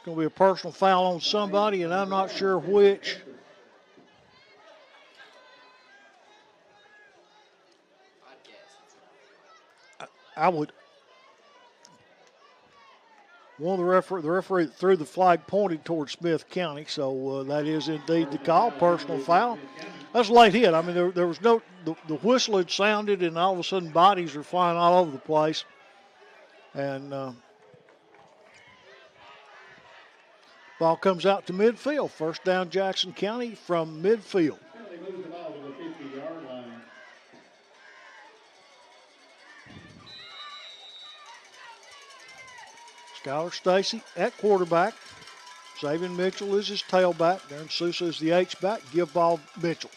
going to be a personal foul on somebody, and I'm not sure which. I would. The referee that threw the flag pointed towards Smith County, so that is indeed the call, personal foul. That's a late hit. I mean, there was no, the whistle had sounded, and all of a sudden bodies are flying all over the place. And ball comes out to midfield. First down, Jackson County from midfield. They moved the ball to the 50-yard line. Skylar Stacy at quarterback. Xavier Mitchell is his tailback. Darren Sousa is the H-back. Give ball Mitchell.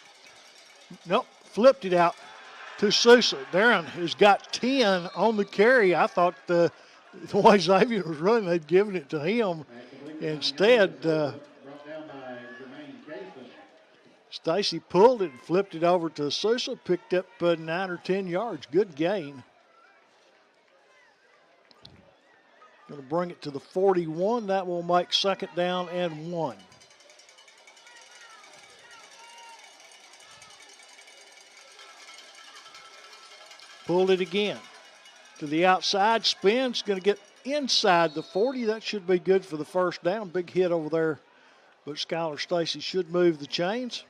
Nope, flipped it out to Sousa. Darren has got 10 on the carry. I thought the way Xavier was running, they'd given it to him. Instead, Stacy pulled it and flipped it over to Sousa. Picked up 9 or 10 yards. Good gain. Going to bring it to the 41. That will make second down and 1. Pulled it again. To the outside, spins. Going to get inside the 40. That should be good for the first down. Big hit over there. But Skylar Stacy should move the chains.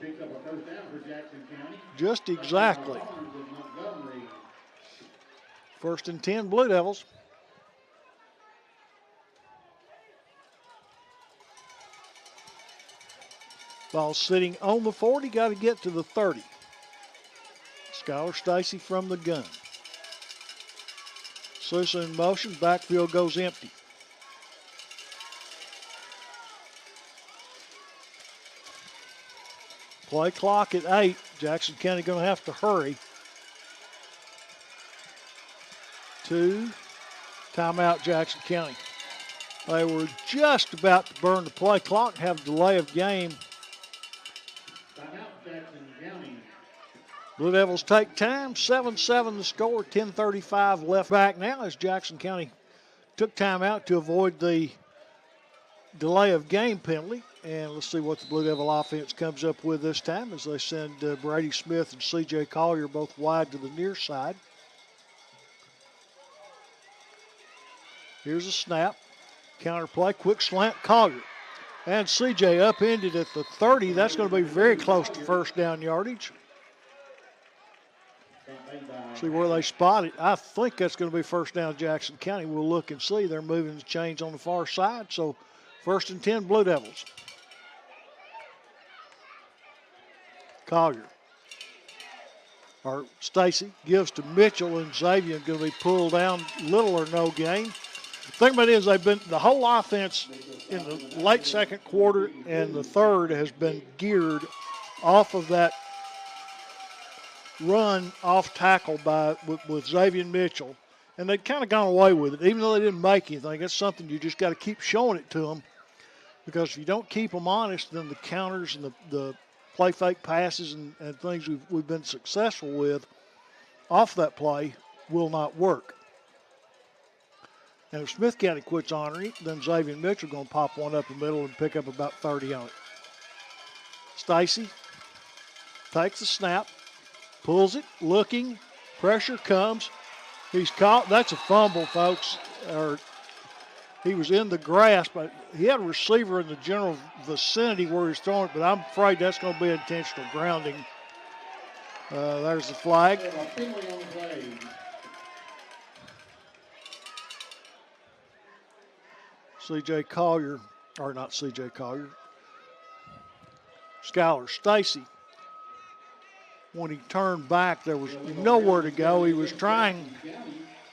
Picks up a first down for Jackson County. Just exactly. First and 10, Blue Devils. Ball sitting on the 40, got to get to the 30. Skylar Stacy from the gun. Sousa in motion, backfield goes empty. Play clock at 8. Jackson County going to have to hurry. 2. Timeout, Jackson County. They were just about to burn the play clock and have a delay of game. Timeout, Jackson County. Blue Devils take time. 7-7 the score. 10:35 left back now as Jackson County took time out to avoid the delay of game penalty. And let's see what the Blue Devil offense comes up with this time as they send Brady Smith and C.J. Collier both wide to the near side. Here's a snap. Counter play, quick slant, Collier. And C.J. upended at the 30. That's going to be very close to first down yardage. See where they spot it. I think that's going to be first down Jackson County. We'll look and see. They're moving the chains on the far side. So first and 10, Blue Devils. Collier. Or Stacy gives to Mitchell, and Xavier going to be pulled down. Little or no gain. The thing about it is they've been, the whole offense in the late second quarter and the third has been geared off of that run off tackle with Xavier Mitchell. And they'd kind of gone away with it, even though they didn't make anything. It's something you just got to keep showing it to them. because if you don't keep them honest, then the counters and the play fake passes and things we've been successful with off that play will not work. And if Smith County quits honoring it, then Xavier Mitchell going to pop one up the middle and pick up about 30 on it. Stacy takes the snap, pulls it, looking, pressure comes. He's caught. That's a fumble, folks. Or he was in the grass, but he had a receiver in the general vicinity where he's throwing it, but I'm afraid that's going to be intentional grounding. There's the flag. C.J. Collier, or not C.J. Collier, Skylar Stacy. When he turned back, there was nowhere to go. He was trying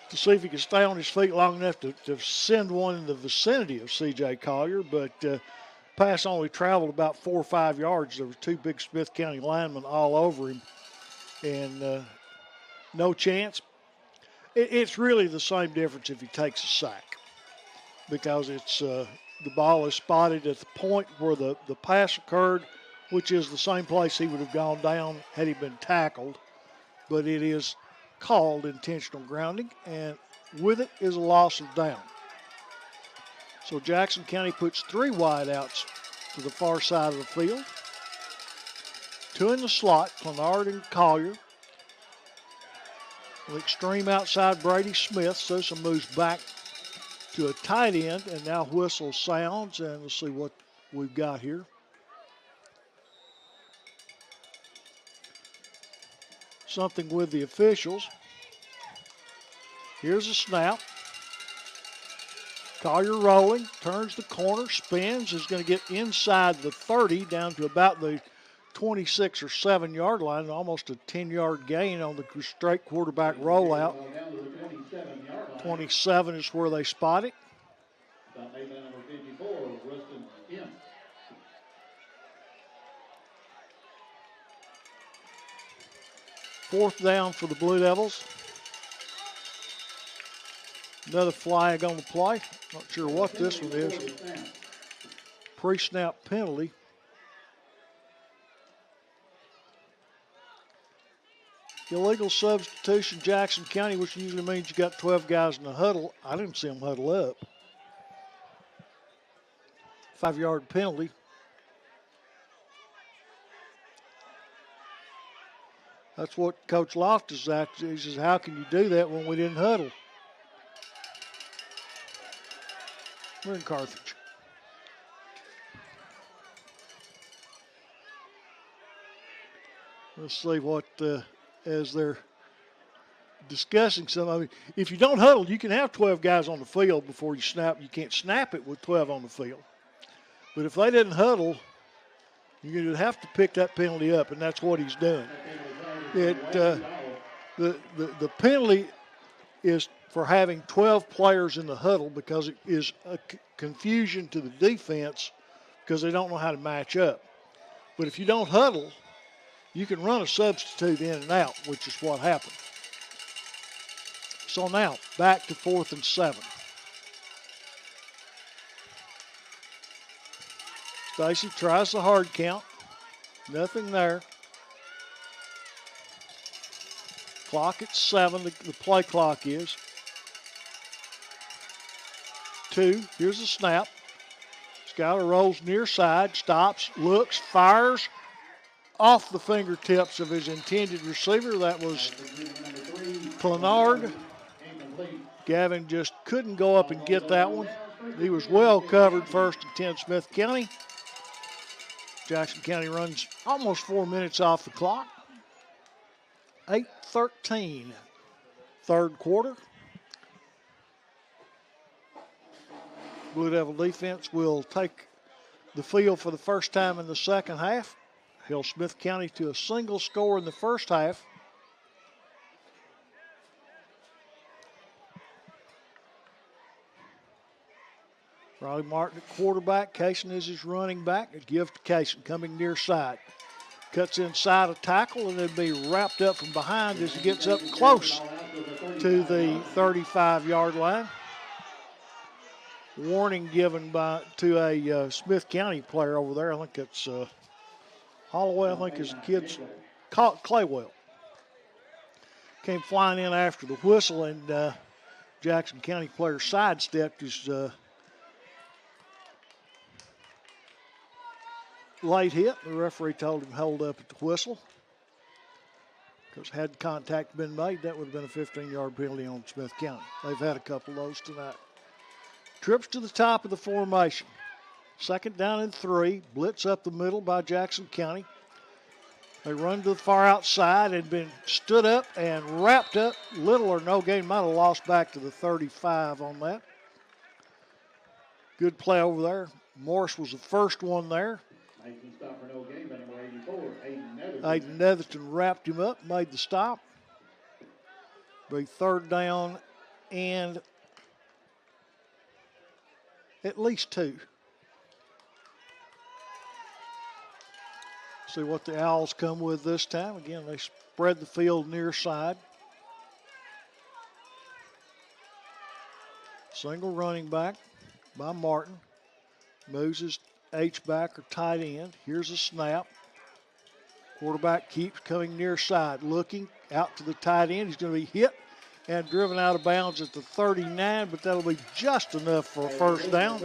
to see if he could stay on his feet long enough to send one in the vicinity of C.J. Collier, but pass only traveled about 4 or 5 yards. There were 2 big Smith County linemen all over him, and no chance. It's really the same difference if he takes a sack, because it's the ball is spotted at the point where the pass occurred, which is the same place he would have gone down had he been tackled. But it is called intentional grounding, and with it is a loss of down. So Jackson County puts 3 wideouts to the far side of the field. 2 in the slot, Clenard and Collier. The extreme outside, Brady Smith. Sousa moves back to a tight end, and now whistle sounds, and let's see what we've got here. Something with the officials. Here's a snap. Collier rolling, turns the corner, spins, is going to get inside the 30 down to about the 26 or 7 yard line, almost a 10-yard gain on the straight quarterback rollout. 27 is where they spot it. Fourth down for the Blue Devils. Another flag on the play. Not sure what this one is. Pre-snap penalty. Illegal substitution, Jackson County, which usually means you got 12 guys in the huddle. I didn't see them huddle up. 5-yard penalty. That's what Coach Loftus is after. He says, how can you do that when we didn't huddle? We're in Carthage. Let's see what, as they're discussing some. I mean, if you don't huddle, you can have 12 guys on the field before you snap. You can't snap it with 12 on the field. But if they didn't huddle, you're going to have to pick that penalty up, and that's what he's doing. The penalty is for having 12 players in the huddle, because it is a confusion to the defense because they don't know how to match up. But if you don't huddle, you can run a substitute in and out, which is what happened. So now, back to 4th and 7. Stacy tries the hard count. Nothing there. Clock at 7, the play clock is. 2, here's the snap. Skyler rolls near side, stops, looks, fires off the fingertips of his intended receiver. That was Clenard. Gavin just couldn't go up and get that one. He was well covered, 1st and 10 Smith County. Jackson County runs almost 4 minutes off the clock. 8:13, 3rd quarter. Blue Devil defense will take the field for the first time in the second half. Held Smith County to a single score in the first half. Riley Martin at quarterback. Kaysen is his running back. A give to Kaysen coming near side. Cuts inside a tackle and then be wrapped up from behind as he gets up close to the 35-yard line. warning given to a Smith County player over there. I think it's Holloway, I think his kid's Claywell. Came flying in after the whistle, and Jackson County player sidestepped his late hit. The referee told him hold up at the whistle, because had contact been made, that would have been a 15-yard penalty on Smith County. They've had a couple of those tonight. Trips to the top of the formation. 2nd down and 3. Blitz up the middle by Jackson County. They run to the far outside and been stood up and wrapped up. Little or no gain. Might have lost back to the 35 on that. Good play over there. Morris was the first one there. Stop for no gain by number 84, Aiden Netherton wrapped him up, made the stop. Be 3rd down and at least 2. See what the Owls come with this time. Again, they spread the field near side. Single running back by Martin. Moves his H-back or tight end. Here's a snap. Quarterback keeps coming near side, looking out to the tight end. He's going to be hit and driven out of bounds at the 39, but that'll be just enough for a 1st down.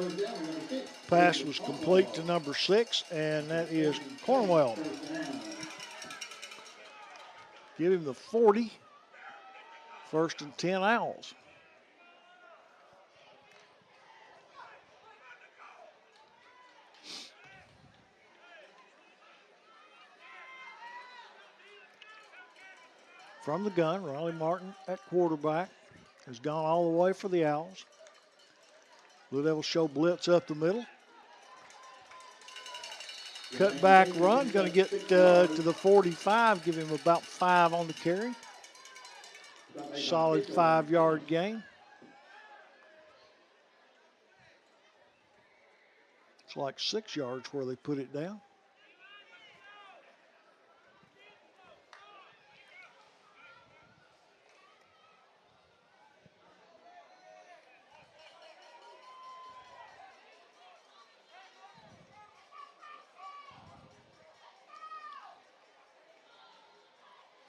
Pass was complete to number 6, and that is Cornwell. Give him the 40. 1st and 10 Owls. From the gun, Riley Martin at quarterback has gone all the way for the Owls. Blue Devils show blitz up the middle. Cut back run, going to get to the 45, give him about 5 on the carry. Solid 5-yard gain. It's like 6 yards where they put it down.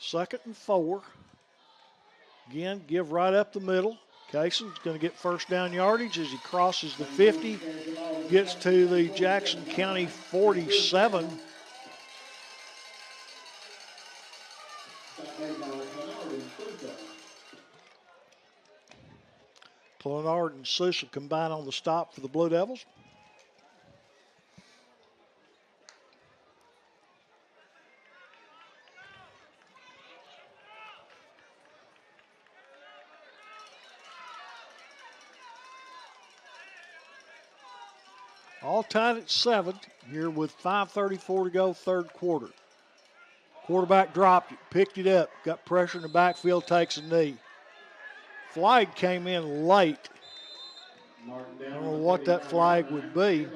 Second and 4. Again, give right up the middle. Cason's going to get 1st down yardage as he crosses the 50, gets to the Jackson County 47. Clenard and Sousa combine on the stop for the Blue Devils. All tied at 7 here with 5:34 to go, 3rd quarter. Quarterback dropped it, picked it up, got pressure in the backfield, takes a knee. Flag came in late. I don't know what that flag would be.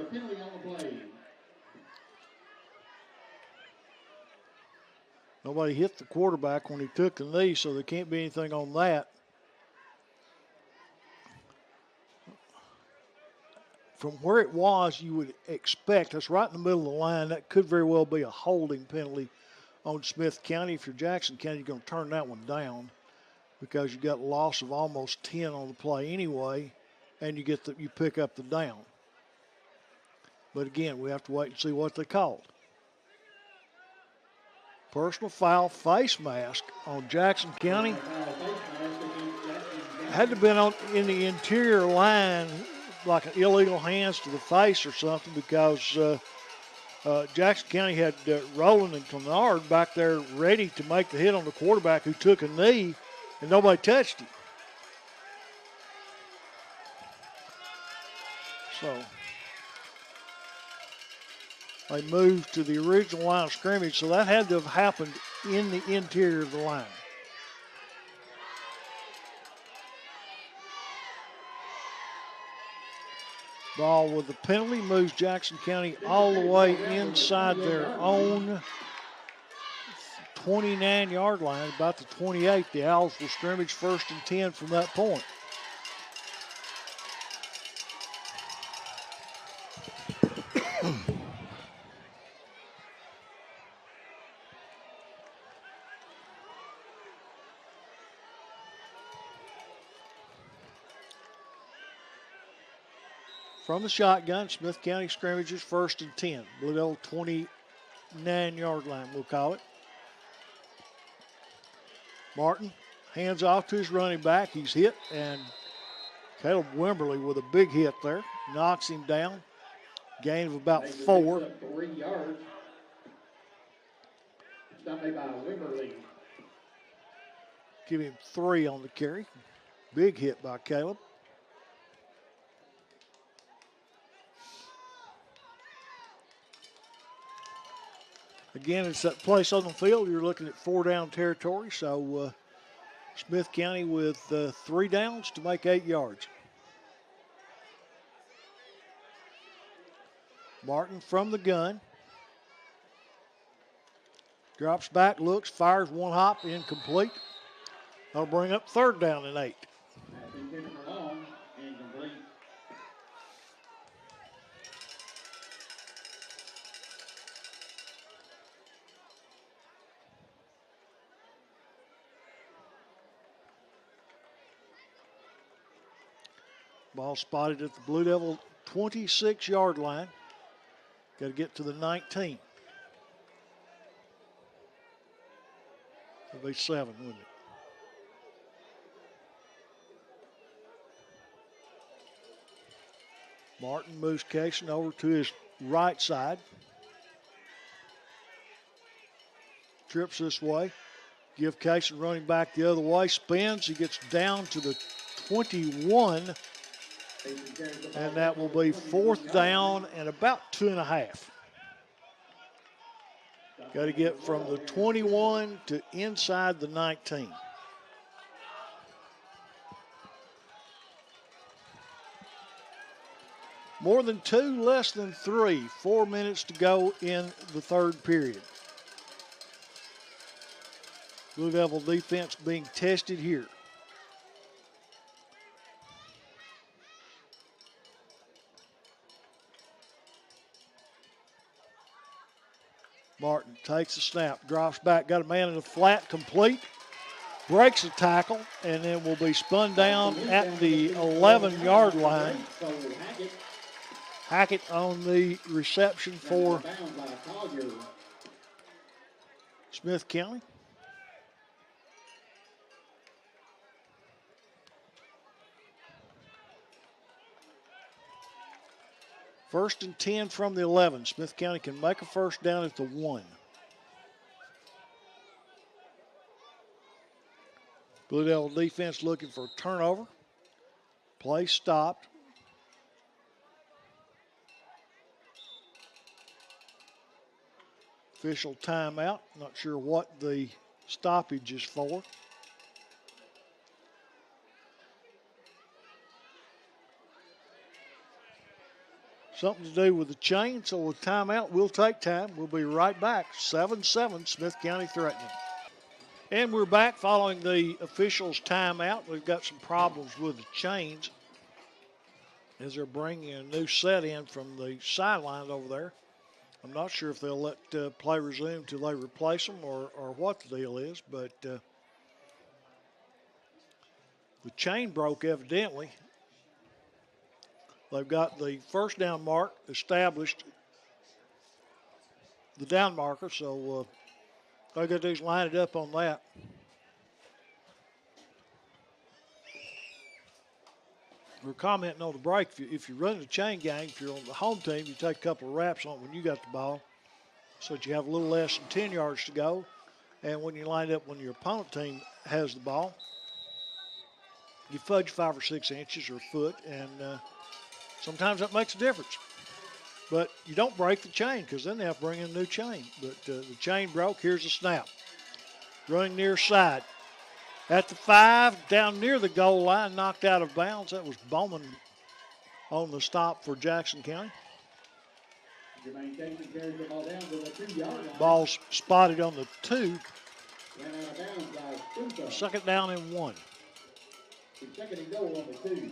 Nobody hit the quarterback when he took the knee, so there can't be anything on that. From where it was, you would expect, that's right in the middle of the line, that could very well be a holding penalty on Smith County. If you're Jackson County, you're going to turn that one down because you got a loss of almost 10 on the play anyway, and you pick up the down. But again, we have to wait and see what they called. Personal foul, face mask on Jackson County. Had to have been in the interior line, like an illegal hands to the face or something, because Jackson County had Rowland and Clenard back there ready to make the hit on the quarterback who took a knee, and nobody touched him. So they moved to the original line of scrimmage, so that had to have happened in the interior of the line. Ball with the penalty moves Jackson County all the way inside their own 29-yard line, about the 28. The Owls will scrimmage 1st and 10 from that point. From the shotgun, Smith County scrimmages 1st and 10. Blue Devil 29-yard line, we'll call it. Martin hands off to his running back. He's hit, and Caleb Wimberly with a big hit there. Knocks him down. Gain of about 4. 3 yards. Stop made by Wimberly. Give him 3 on the carry. Big hit by Caleb. Again, it's that place on the field. You're looking at 4-down territory. So Smith County with 3 downs to make 8 yards. Martin from the gun. Drops back, looks, fires 1 hop, incomplete. That'll bring up 3rd down and 8. Long and complete. Ball spotted at the Blue Devil 26-yard line. Got to get to the 19. It'll be 7, wouldn't it? Martin moves Casey over to his right side. Trips this way. Give Casey running back the other way. Spins. He gets down to the 21. And that will be 4th down and about 2.5. Got to get from the 21 to inside the 19. More than 2, less than 3. 4 minutes to go in the 3rd period. Blue Devil defense being tested here. Martin takes the snap, drops back, got a man in the flat, complete, breaks a tackle, and then will be spun down at the 11-yard line. Hackett on the reception for Smith County. First and 10 from the 11. Smith County can make a 1st down at the 1. Blue Devil defense looking for a turnover. Play stopped. Official timeout. Not sure what the stoppage is for. Something to do with the chain, so with timeout, we'll take time. We'll be right back. 7-7, Smith County threatening. And we're back following the officials' timeout. We've got some problems with the chains as they're bringing a new set in from the sideline over there. I'm not sure if they'll let play resume till they replace them or what the deal is, but the chain broke evidently. They've got the 1st down mark established, the down marker, so all they got to do is line it up on that. We're commenting on the break. If you run the chain gang, if you're on the home team, you take a couple of wraps on when you got the ball so that you have a little less than 10 yards to go. And when you line up when your opponent team has the ball, you fudge 5 or 6 inches or a foot, and sometimes that makes a difference. But you don't break the chain because then they have to bring in a new chain. But the chain broke. Here's the snap. Running near side. At the 5, down near the goal line, knocked out of bounds. That was Bowman on the stop for Jackson County. Ball's spotted on the 2. 2nd down and 1. 2nd and goal on the 2.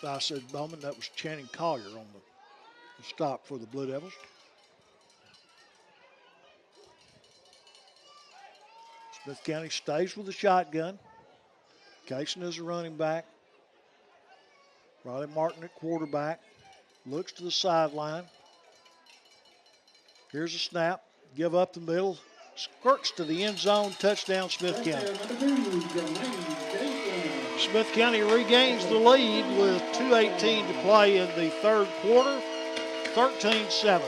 I said Bowman, that was Channing Collier on the stop for the Blue Devils. Smith County stays with the shotgun. Cason is a running back. Riley Martin at quarterback. Looks to the sideline. Here's a snap. Give up the middle. Squirts to the end zone. Touchdown, Smith County. Smith County regains the lead with 2:18 to play in the third quarter. 13-7.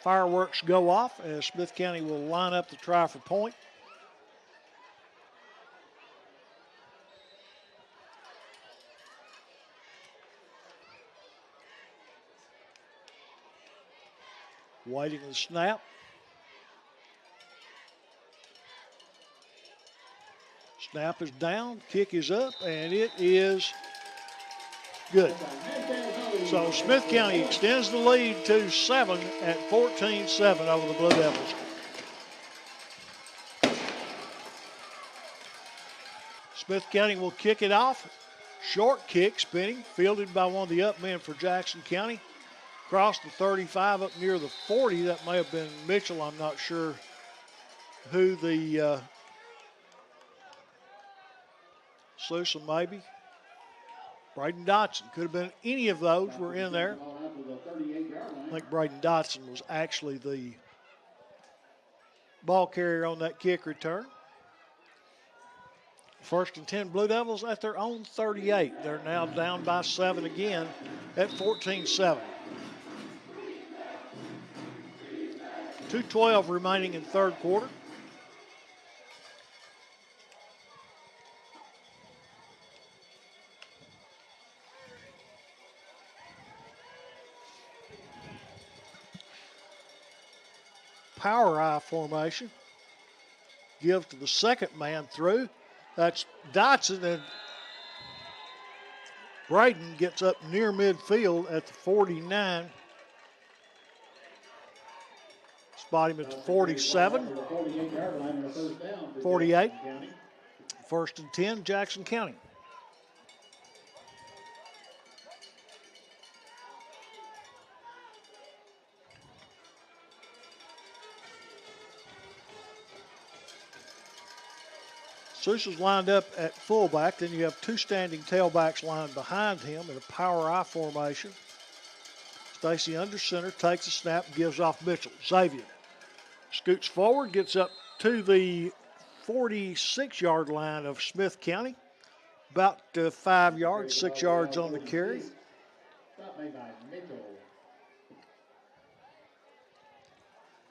Fireworks go off as Smith County will line up to try for point. Waiting the snap. Snap is down, kick is up, and it is good. So Smith County extends the lead to 7 at 14-7 over the Blue Devils. Smith County will kick it off. Short kick, spinning, fielded by one of the up men for Jackson County. Across the 35 up near the 40. That may have been Mitchell. I'm not sure who the Sousa maybe. Braden Dotson. Could have been any of those were in there. I think Braden Dotson was actually the ball carrier on that kick return. First and 10 Blue Devils at their own 38. They're now down by 7 again at 14-7. 2:12 remaining in third quarter. Power I formation. Give to the second man through. That's Dotson, and Braden gets up near midfield at the 49. Spot him at the 47. 48. First and 10, Jackson County. Sousa's lined up at fullback. Then you have two standing tailbacks lined behind him in a power I formation. Stacy under center, takes a snap, gives off Mitchell. Xavier scoots forward, gets up to the 46-yard line of Smith County. About 5 yards, 6 yards on the carry.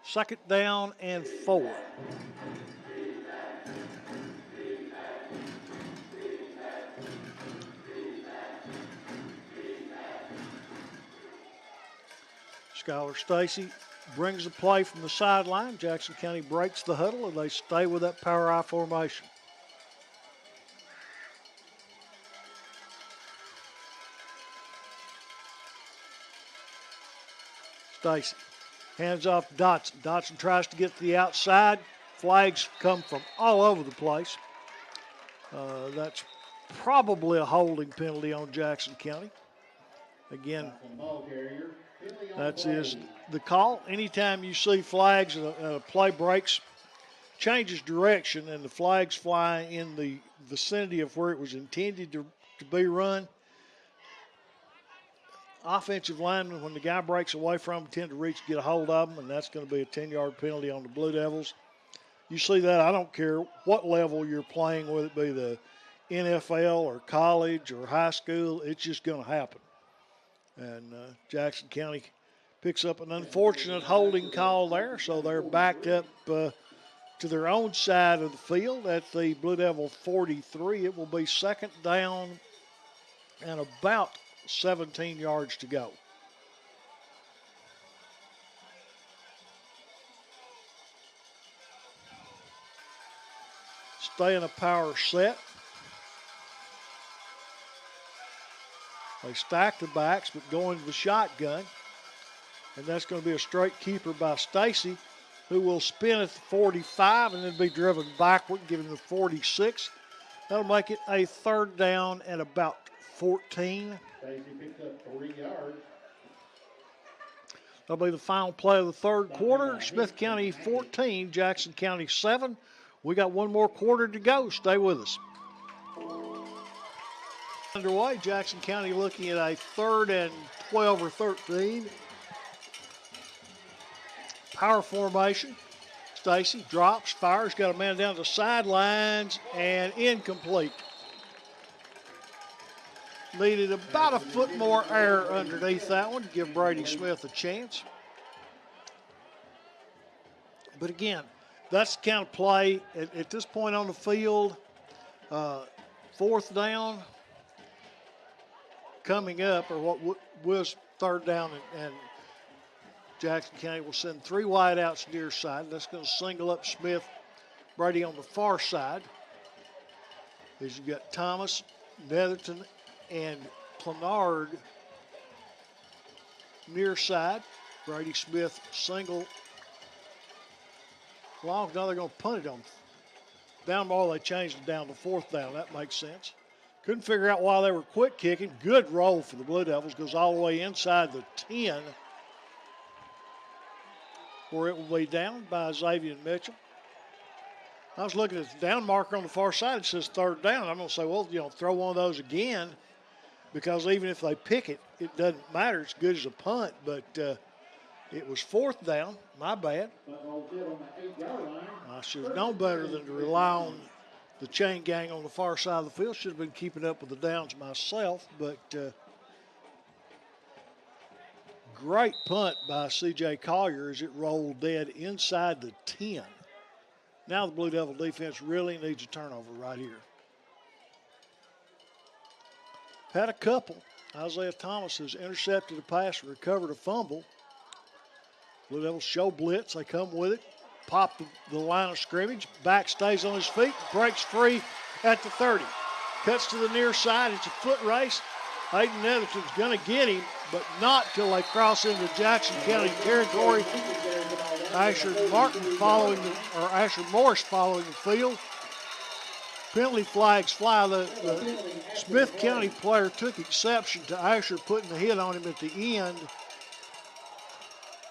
Second down and 4. Skylar Stacy brings the play from the sideline. Jackson County breaks the huddle, and they stay with that power I formation. Stacy hands off to Dotson. Dotson tries to get to the outside. Flags come from all over the place. That's probably a holding penalty on Jackson County. Again, that is the call. Anytime you see flags and a play breaks, changes direction, and the flags fly in the vicinity of where it was intended to be run, offensive linemen, when the guy breaks away from them, tend to reach, get a hold of them, and that's going to be a 10-yard penalty on the Blue Devils. You see that, I don't care what level you're playing, whether it be the NFL or college or high school, it's just going to happen. And Jackson County picks up an unfortunate holding call there, so they're backed up to their own side of the field at the Blue Devil 43. It will be second down and about 17 yards to go. Stay in a power set. They stack the backs, but go into the shotgun. And that's going to be a straight keeper by Stacy. who will spin at the 45 and then be driven backward, giving the 46. That'll make it a third down and about 14. Stacy picks up 3 yards. That'll be the final play of the third quarter. Smith County 14, Jackson County 7. We got one more quarter to go. Stay with us. Underway, Jackson County looking at a 3rd and 12 or 13. Power formation. Stacy drops, fires, got a man down the sidelines, and incomplete. Needed about a foot more air underneath that one to give Brady Smith a chance. But again, that's the kind of play at this point on the field. 4th down coming up, or what was 3rd down, and Jackson County will send 3 wideouts near side. That's going to single up Smith. Brady on the far side. As you got Thomas, Netherton, and Clenard near side. Brady Smith single. Long, now they're going to punt it on down ball. They changed it down to 4th down. That makes sense. Couldn't figure out why they were quick kicking. Good roll for the Blue Devils. Goes all the way inside the 10, where it will be down by Xavier Mitchell. I was looking at the down marker on the far side. It says 3rd down. I'm going to say, well, throw one of those again, because even if they pick it, it doesn't matter. It's good as a punt, but it was 4th down. My bad. I should have known better than to rely on the chain gang on the far side of the field. Should have been keeping up with the downs myself, but great punt by C.J. Collier as it rolled dead inside the 10. Now the Blue Devil defense really needs a turnover right here. Had a couple. Isaiah Thomas has intercepted a pass and recovered a fumble. Blue Devils show blitz. They come with it. Pop the line of scrimmage. Back stays on his feet. Breaks free at the 30. Cuts to the near side. It's a foot race. Hayden Netherton's going to get him, but not till they cross into Jackson County territory. Asher Morris following the field. Penalty flags fly. The Smith County player took exception to Asher putting the hit on him at the end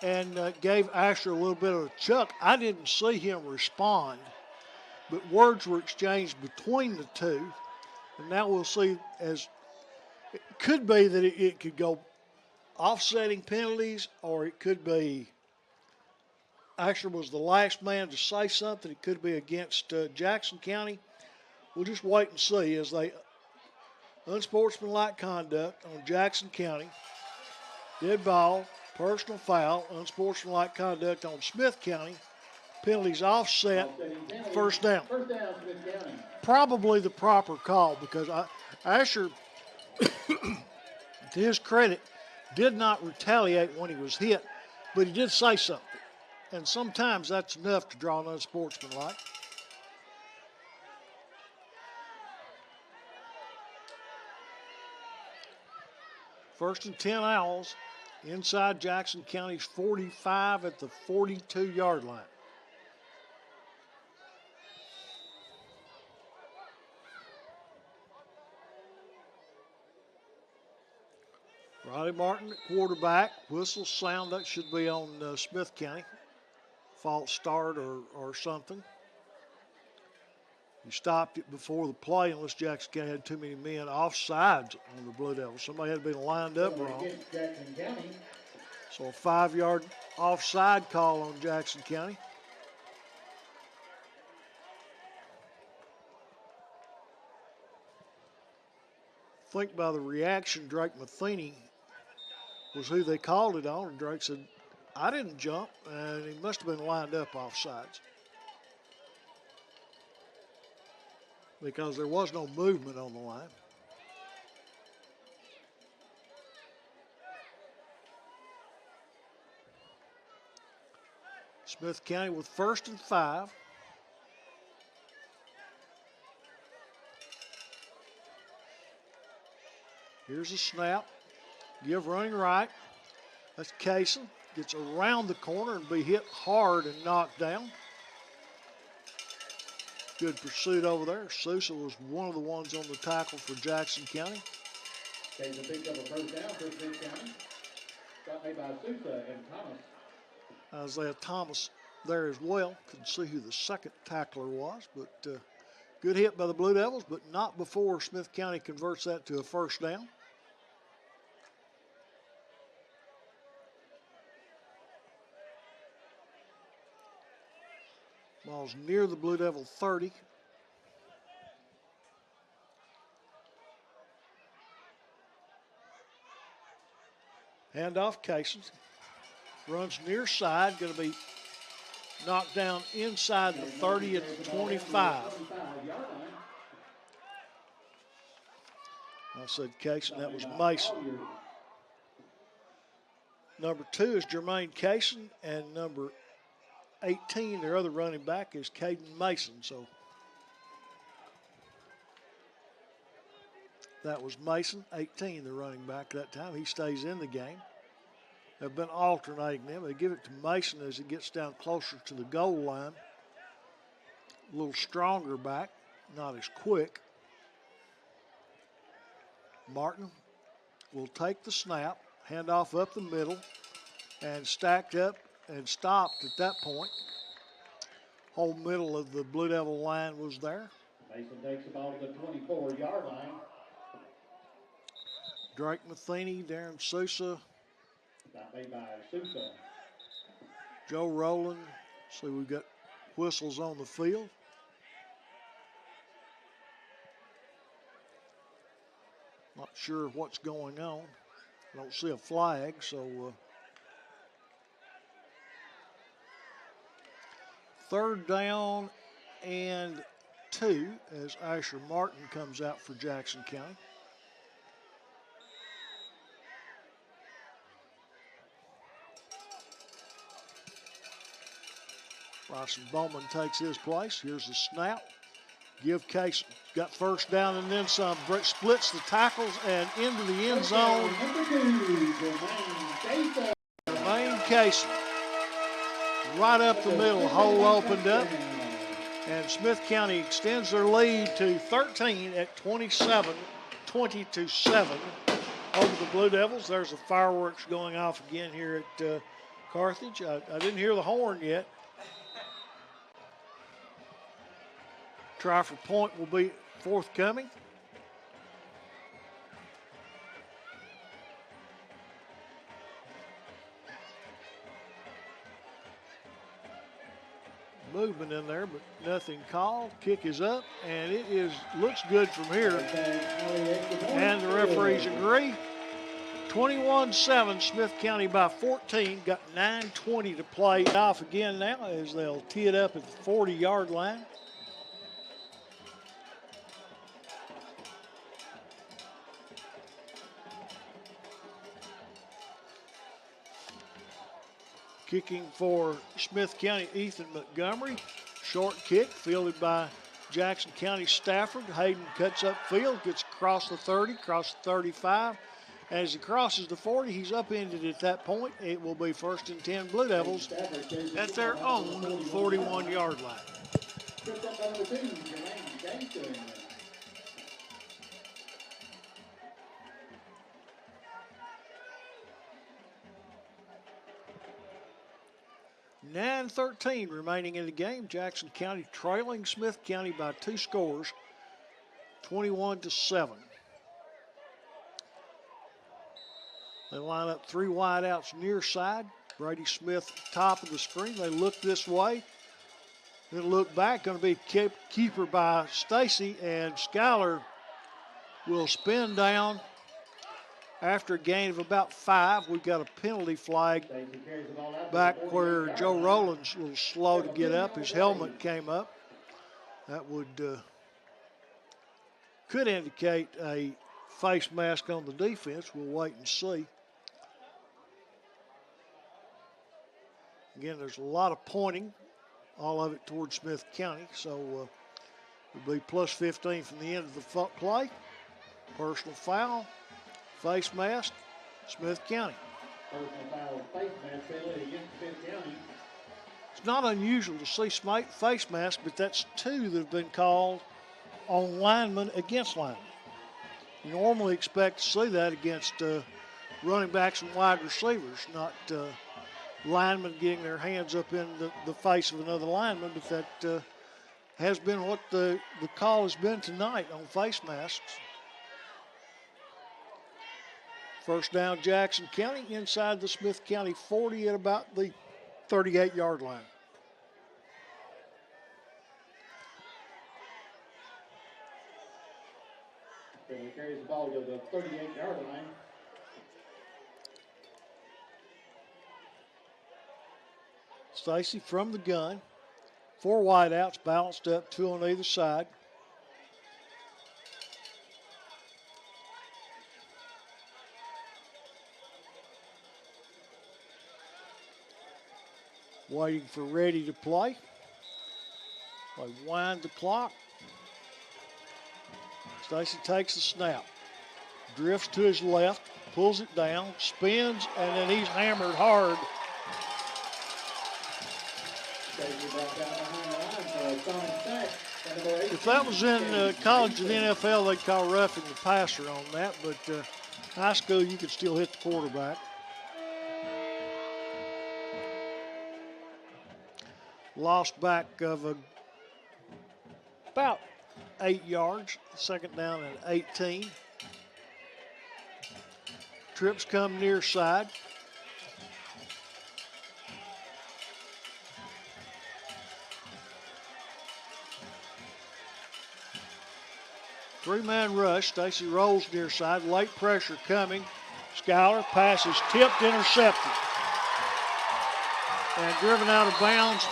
and gave Asher a little bit of a chuck. I didn't see him respond, but words were exchanged between the two. And now we'll see, as it could be that it could go offsetting penalties, or it could be Asher was the last man to say something. It could be against Jackson County. We'll just wait and see as they unsportsmanlike conduct on Jackson County. Dead ball, personal foul, unsportsmanlike conduct on Smith County. Penalties offset, 1st down. Probably the proper call, because Asher, to his credit, did not retaliate when he was hit, but he did say something. And sometimes that's enough to draw an unsportsmanlike. First and 10 Owls inside Jackson County's 45 at the 42-yard line. Riley Martin at quarterback. Whistle sound, that should be on Smith County. False start or something. He stopped it before the play unless Jackson County had too many men offsides on the Blue Devils. Somebody had been lined up wrong. So a 5-yard offside call on Jackson County. I think by the reaction, Drake Matheny was who they called it on, and Drake said, I didn't jump, and he must have been lined up offsides, because there was no movement on the line. Smith County with 1st and 5. Here's a snap. Give running right. That's Kaysen. gets around the corner and be hit hard and knocked down. Good pursuit over there. Sousa was one of the ones on the tackle for Jackson County. Takes a pick up a first down for Smith County. Got made by Sousa and Thomas. Isaiah Thomas there as well. Couldn't see who the second tackler was, but good hit by the Blue Devils, but not before Smith County converts that to a first down. Ball's near the Blue Devil 30. Handoff, Casey. Runs near side, going to be knocked down inside the 30 at the 25. I said Casey, that was Mason. Number 2 is Jermaine Casey, and number 18, their other running back, is Caden Mason. So that was Mason, 18, the running back that time. He stays in the game. They've been alternating them. They give it to Mason as he gets down closer to the goal line. A little stronger back, not as quick. Martin will take the snap, hand off up the middle, and stacked up and stopped at that point. Whole middle of the Blue Devil line was there. Mason takes the ball to the 24-yard line. Drake Matheny, Darren Sousa, Got made by Sousa. Joe Rowland. See, we've got whistles on the field. Not sure what's going on. I don't see a flag, so third down and 2 as Asher Martin comes out for Jackson County. Bryson Bowman takes his place. Here's the snap. Give Case, got first down and then some. Splits the tackles and into the end zone. Jermaine Casey. Right up the middle, hole opened up. And Smith County extends their lead to 13 at 27, 20-7 over the Blue Devils. There's the fireworks going off again here at Carthage. I didn't hear the horn yet. Try for point will be forthcoming. Movement in there, but nothing called. Kick is up, and it looks good from here. And the referees agree. 21-7, Smith County by 14. Got 9:20 to play. Off again now as they'll tee it up at the 40-yard line. Kicking for Smith County, Ethan Montgomery. Short kick fielded by Jackson County Stafford. Hayden cuts up field, gets across the 30, across the 35. As he crosses the 40, he's upended at that point. It will be 1st and 10 Blue Devils at their own 41-yard line. 9:13 remaining in the game. Jackson County trailing Smith County by 2 scores, 21-7. They line up 3 wideouts near side. Brady Smith, top of the screen. They look this way. Then look back. Going to be keeper by Stacy, and Schuyler will spin down. After a gain of about 5, we've got a penalty flag back where Joe Rowland's a little slow to get up. His helmet came up. That would could indicate a face mask on the defense. We'll wait and see. Again, there's a lot of pointing, all of it towards Smith County. So it'll be plus 15 from the end of the play. Personal foul. Face mask, Smith County. Personal foul, face mask, It's not unusual to see face masks, but that's 2 that have been called on linemen against linemen. You normally expect to see that against running backs and wide receivers, not linemen getting their hands up in the face of another lineman, but that has been what the call has been tonight on face masks. First down, Jackson County, inside the Smith County 40 at about the 38-yard line. Finley carries the ball to the 38-yard line. Stacy from the gun. 4 wideouts balanced up, 2 on either side. Waiting for ready to play. They wind the clock. Stacy takes the snap. Drifts to his left, pulls it down, spins, and then he's hammered hard. If that was in college and NFL, they'd call roughing the passer on that, but high school, you could still hit the quarterback. Lost back of about 8 yards, second down and 18. Trips come near side. Three-man rush. Stacy rolls near side. Late pressure coming. Schuyler passes tipped, intercepted. And driven out of bounds.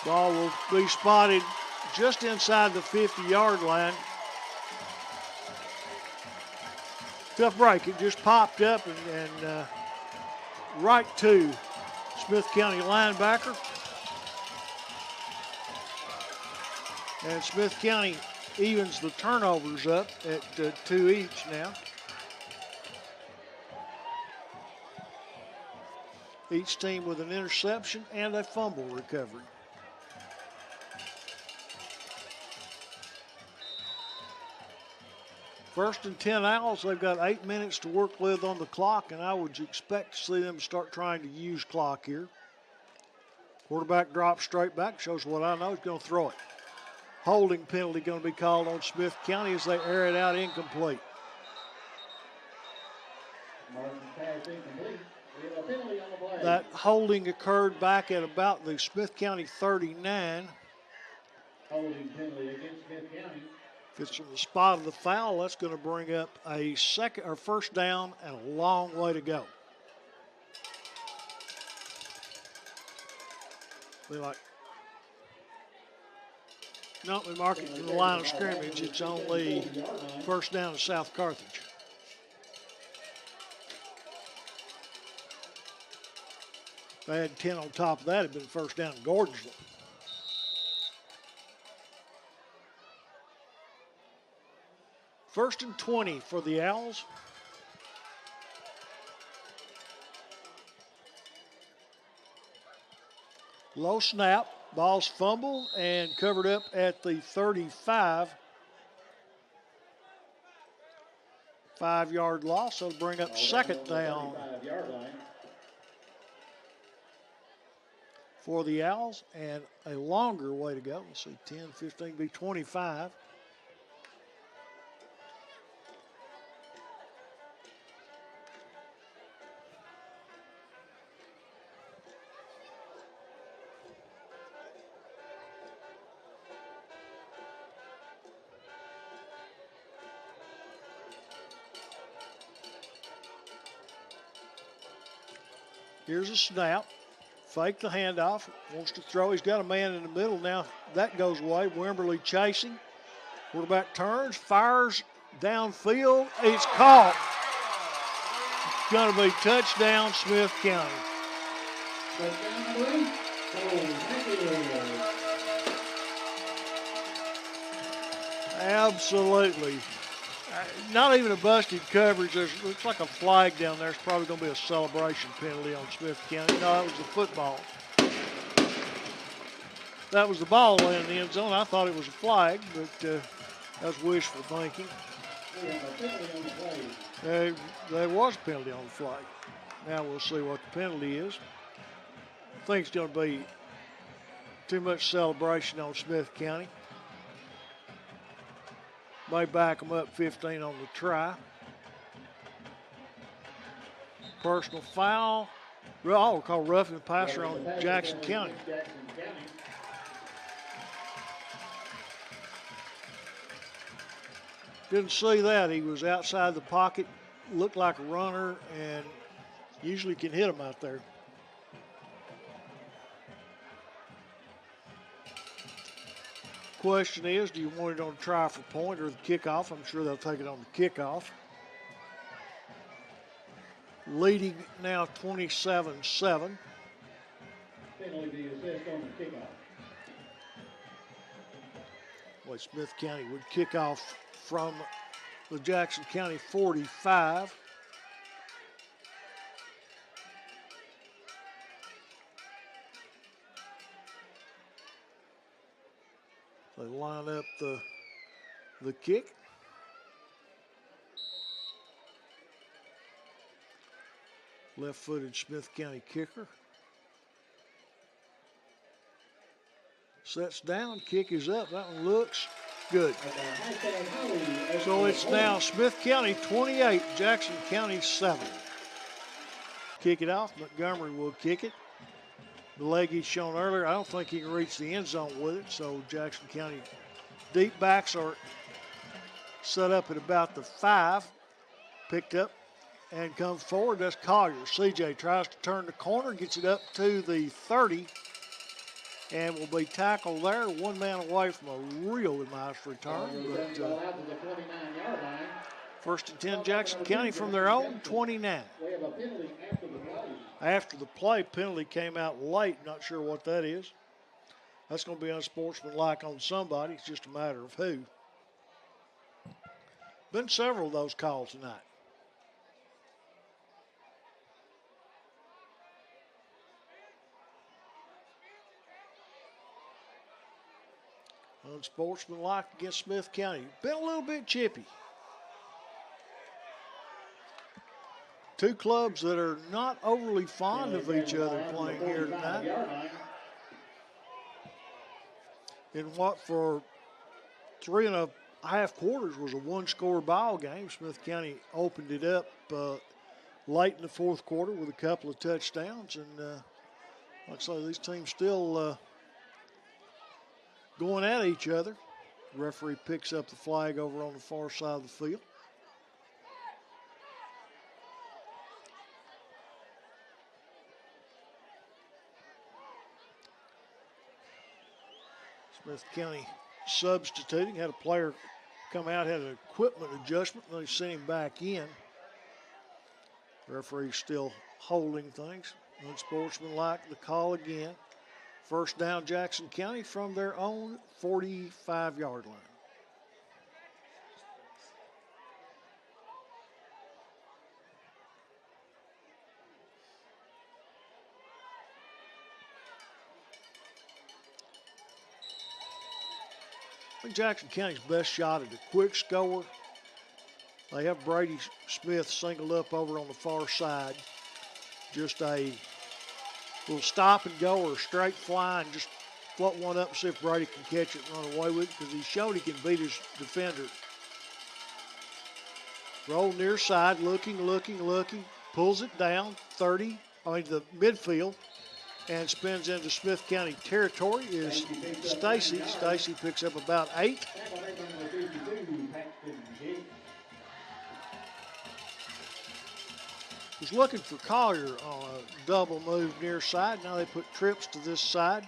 Ball will be spotted just inside the 50-yard line. Tough break. It just popped up and right to Smith County linebacker. And Smith County evens the turnovers up at 2 each now. Each team with an interception and a fumble recovery. First and 10 Owls. They've got 8 minutes to work with on the clock, and I would expect to see them start trying to use clock here. Quarterback drops straight back, shows what I know, he's going to throw it. Holding penalty going to be called on Smith County as they air it out incomplete. That holding occurred back at about the Smith County 39. Holding penalty against Smith County. If it's from the spot of the foul, that's going to bring up a first down and a long way to go. We mark it from the line of scrimmage. It's only first down to South Carthage. If they had 10 on top of that, it'd been first down to Gordonsville. First and 20 for the Owls. Low snap, ball's fumbled and covered up at the 35. 5-yard loss, that'll bring up second down for the Owls and a longer way to go. Let's see, 10, 15, be 25. Here's a snap. Fake the handoff. Wants to throw. He's got a man in the middle now. That goes away. Wimberly chasing. Quarterback turns, fires downfield. It's caught. It's going to be touchdown, Smith County. Absolutely. Not even a busted coverage. Looks like a flag down there. It's probably going to be a celebration penalty on Smith County. No, that was the football. That was the ball in the end zone. I thought it was a flag, but that was wishful thinking. There was a penalty on the flag. Now we'll see what the penalty is. I think it's going to be too much celebration on Smith County. May back them up 15 on the try. Personal foul. We'll call roughing the passer on Jackson County. Didn't see that. He was outside the pocket, looked like a runner, and usually can hit him out there. Question is, do you want it on a try for point or the kickoff? I'm sure they'll take it on the kickoff. Leading now 27-7. Penalty be assessed on the kickoff. Boy, Smith County would kick off from the Jackson County 45. They line up the kick. Left-footed Smith County kicker. Sets down, kick is up. That one looks good. So it's now Smith County 28, Jackson County 7. Kick it off. Montgomery will kick it. The leg he's shown earlier, I don't think he can reach the end zone with it. So Jackson County deep backs are set up at about the 5. Picked up and comes forward. That's Collier. CJ tries to turn the corner, gets it up to the 30. And will be tackled there. One man away from a really nice return. But, first and 10, Jackson County from their own 29. After the play, penalty came out late. Not sure what that is. That's going to be unsportsmanlike on somebody. It's just a matter of who. Been several of those calls tonight. Unsportsmanlike against Smith County. Been a little bit chippy. Two clubs that are not overly fond of each other playing here tonight. In what for 3.5 quarters was a one-score ball game. Smith County opened it up late in the fourth quarter with a couple of touchdowns. And like I say, these teams still going at each other. The referee picks up the flag over on the far side of the field. Smith County substituting, had a player come out, had an equipment adjustment, and they sent him back in. The referee's still holding things. Unsportsmanlike, the call again. First down, Jackson County from their own 45-yard line. I think Jackson County's best shot at a quick score. They have Brady Smith singled up over on the far side. Just a little stop and go or straight fly and just float one up and see if Brady can catch it and run away with it, because he showed he can beat his defender. Roll near side, looking, pulls it down, the midfield, and spins into Smith County territory is Stacy. Stacy picks up about 8. Was looking for Collier on a double move near side. Now they put trips to this side,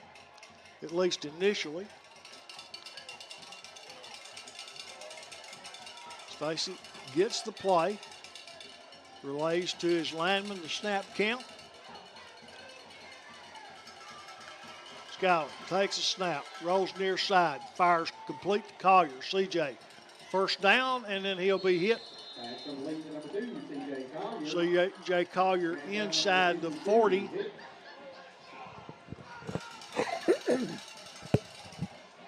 at least initially. Stacy gets the play, relays to his lineman the snap count. Scout takes a snap, rolls near side, fires complete to Collier. CJ First down, and then he'll be hit. Pass complete to number 2, C.J. Collier. C.J. Collier inside the 40.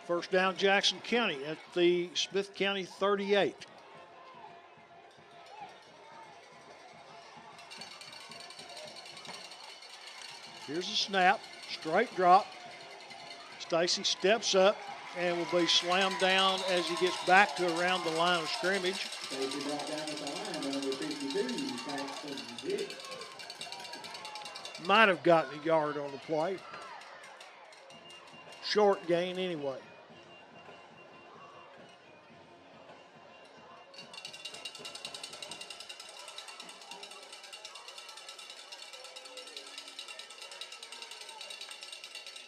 First down, Jackson County at the Smith County 38. Here's a snap, straight drop. Stacy steps up and will be slammed down as he gets back to around the line of scrimmage. Stacy brought down at the line, number 52, Paxton Dick. Might have gotten a yard on the play. Short gain anyway.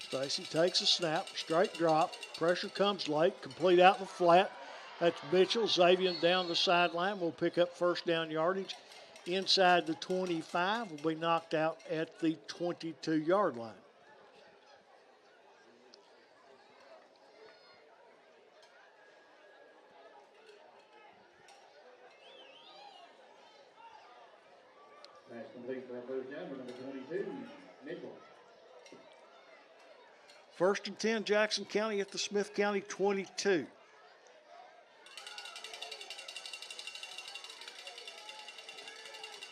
Stacy takes a snap, straight drop. Pressure comes late, complete out in the flat. That's Mitchell. Xavier down the sideline will pick up first down yardage. Inside the 25 will be knocked out at the 22-yard line. Pass complete for a first down, number 22, Mitchell. First and 10, Jackson County at the Smith County 22.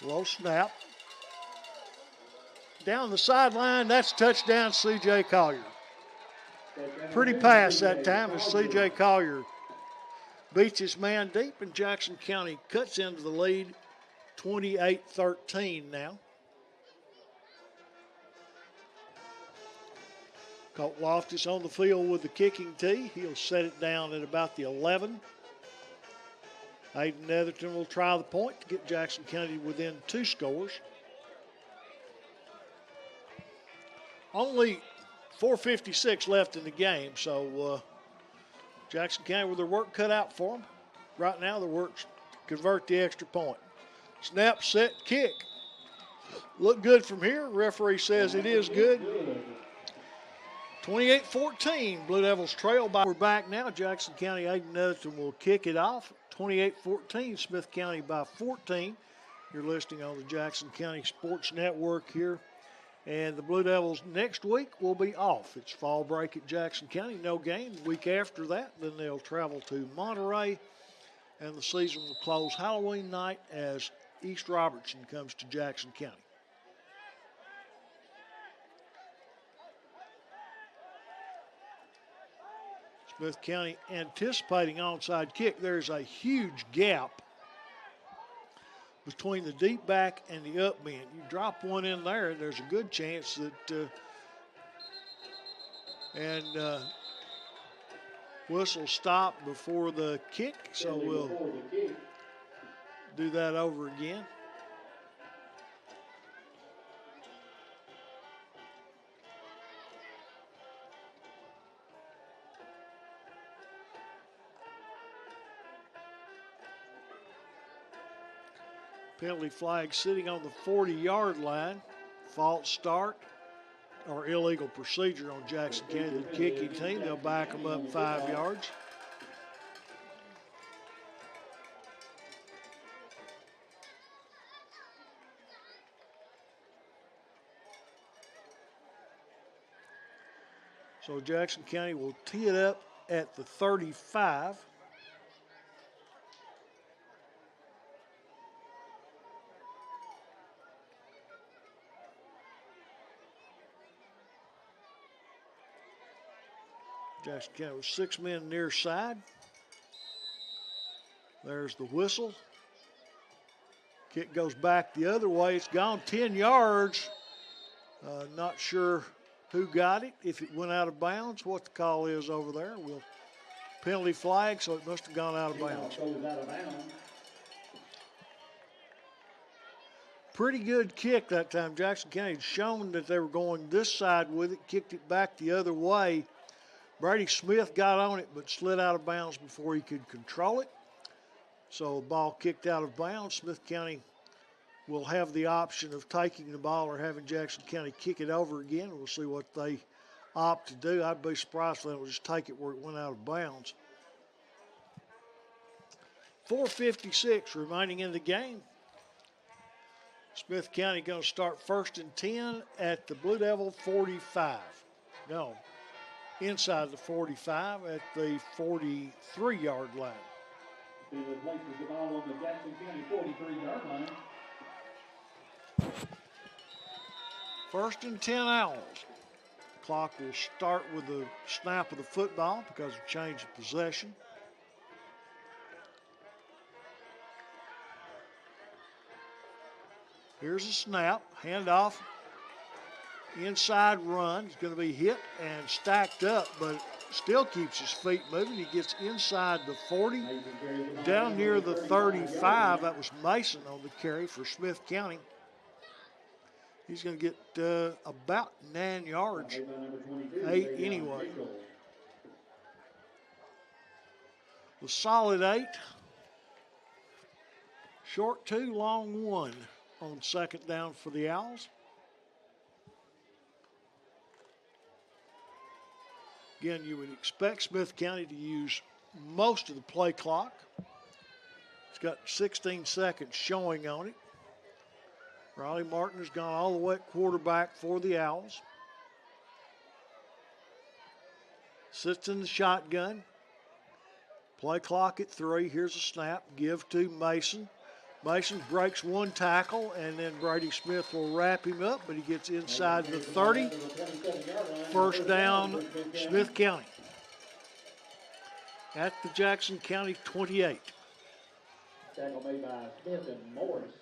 Low snap. Down the sideline, that's touchdown C.J. Collier. Pretty pass that time as C.J. Collier beats his man deep, and Jackson County cuts into the lead 28-13 now. Colt Loftus on the field with the kicking tee. He'll set it down at about the 11. Aiden Netherton will try the point to get Jackson County within 2 scores. Only 4:56 left in the game, so Jackson County with their work cut out for them. Right now, their work's convert the extra point. Snap, set, kick. Look good from here. Referee says it is good. 28-14, Blue Devils trail by. We're back now. Jackson County, Aiden Netherton will kick it off. 28-14, Smith County by 14. You're listening on the Jackson County Sports Network here. And the Blue Devils next week will be off. It's fall break at Jackson County, no game. The week after that, then they'll travel to Monterey. And the season will close Halloween night as East Robertson comes to Jackson County. Smith County anticipating onside kick. There's a huge gap between the deep back and the up bend. You drop one in there, there's a good chance that whistle stop before the kick, so we'll do that over again. Penalty flag sitting on the 40-yard line. False start or illegal procedure on Jackson County, the kicking team. They'll back them up 5 yards. So Jackson County will tee it up at the 35. Jackson County with 6 men near side. There's the whistle. Kick goes back the other way. It's gone 10 yards. Not sure who got it, if it went out of bounds, what the call is over there. We'll penalty flag, so it must have gone out of bounds. Pretty good kick that time. Jackson County had shown that they were going this side with it, kicked it back the other way. Brady Smith got on it but slid out of bounds before he could control it. So the ball kicked out of bounds. Smith County will have the option of taking the ball or having Jackson County kick it over again. We'll see what they opt to do. I'd be surprised if they would just take it where it went out of bounds. 4:56 remaining in the game. Smith County going to start 1st and 10 at the Blue Devil 45. No, inside the 45 at the 43-yard line. Taylor places the ball on the Jackson County 43-yard line. 1st and 10 Owls. Clock will start with the snap of the football because of change of possession. Here's a snap, handoff, inside run. He's going to be hit and stacked up, but still keeps his feet moving. He gets inside the 40, down near the 35. That was Mason on the carry for Smith County. He's going to get about 9 yards, 8 anyway. The solid 8. Short 2, long 1 on 2nd down for the Owls. Again, you would expect Smith County to use most of the play clock. It's got 16 seconds showing on it. Riley Martin has gone all the way at quarterback for the Owls. Sits in the shotgun. Play clock at 3. Here's a snap. Give to Mason. Mason breaks one tackle, and then Brady Smith will wrap him up, but he gets inside the 30. 1st down, Smith County. At the Jackson County 28. Tackle made by Smith and Morris.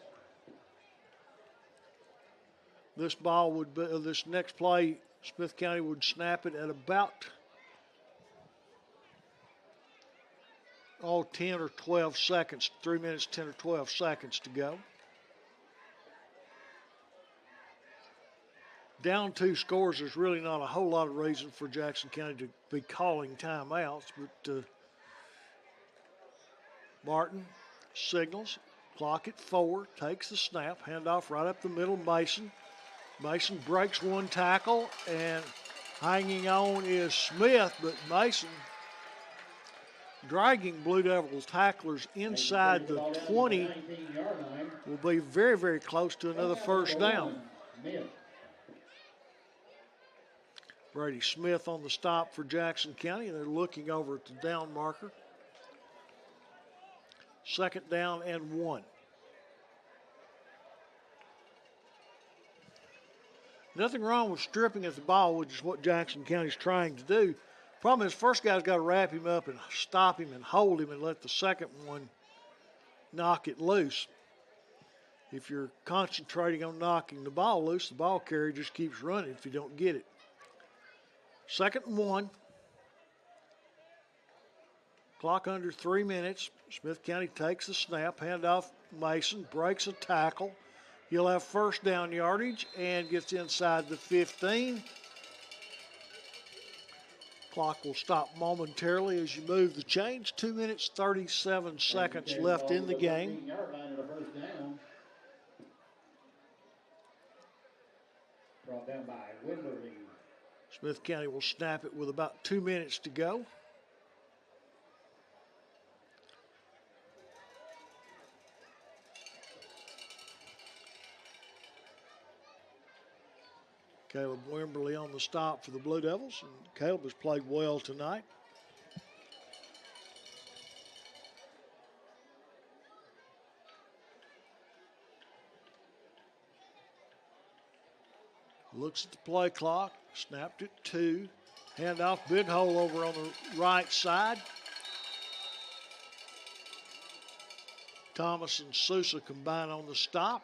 This ball would be, this next play, Smith County would snap it at about 10 or 12 seconds, 3 minutes, 10 or 12 seconds to go. Down 2 scores, there's really not a whole lot of reason for Jackson County to be calling timeouts, but Martin signals, clock at 4, takes the snap, handoff right up the middle, Mason. Mason breaks one tackle, and hanging on is Smith, but Mason dragging Blue Devils tacklers inside the 20 will be very, very close to another 1st down. Brady Smith on the stop for Jackson County. They're looking over at the down marker. 2nd down and 1. Nothing wrong with stripping at the ball, which is what Jackson County's trying to do. Problem is, first guy's got to wrap him up and stop him and hold him and let the second one knock it loose. If you're concentrating on knocking the ball loose, the ball carrier just keeps running if you don't get it. 2nd and 1. Clock under 3 minutes. Smith County takes the snap, handoff Mason, breaks a tackle. He'll have 1st down yardage and gets inside the 15. Clock will stop momentarily as you move the chains. 2 minutes, 37 seconds left in the game. Brought down by Wimberly. Smith County will snap it with about 2 minutes to go. Caleb Wimberly on the stop for the Blue Devils, and Caleb has played well tonight. Looks at the play clock, snapped it 2. Handoff, big hole over on the right side. Thomas and Sousa combine on the stop.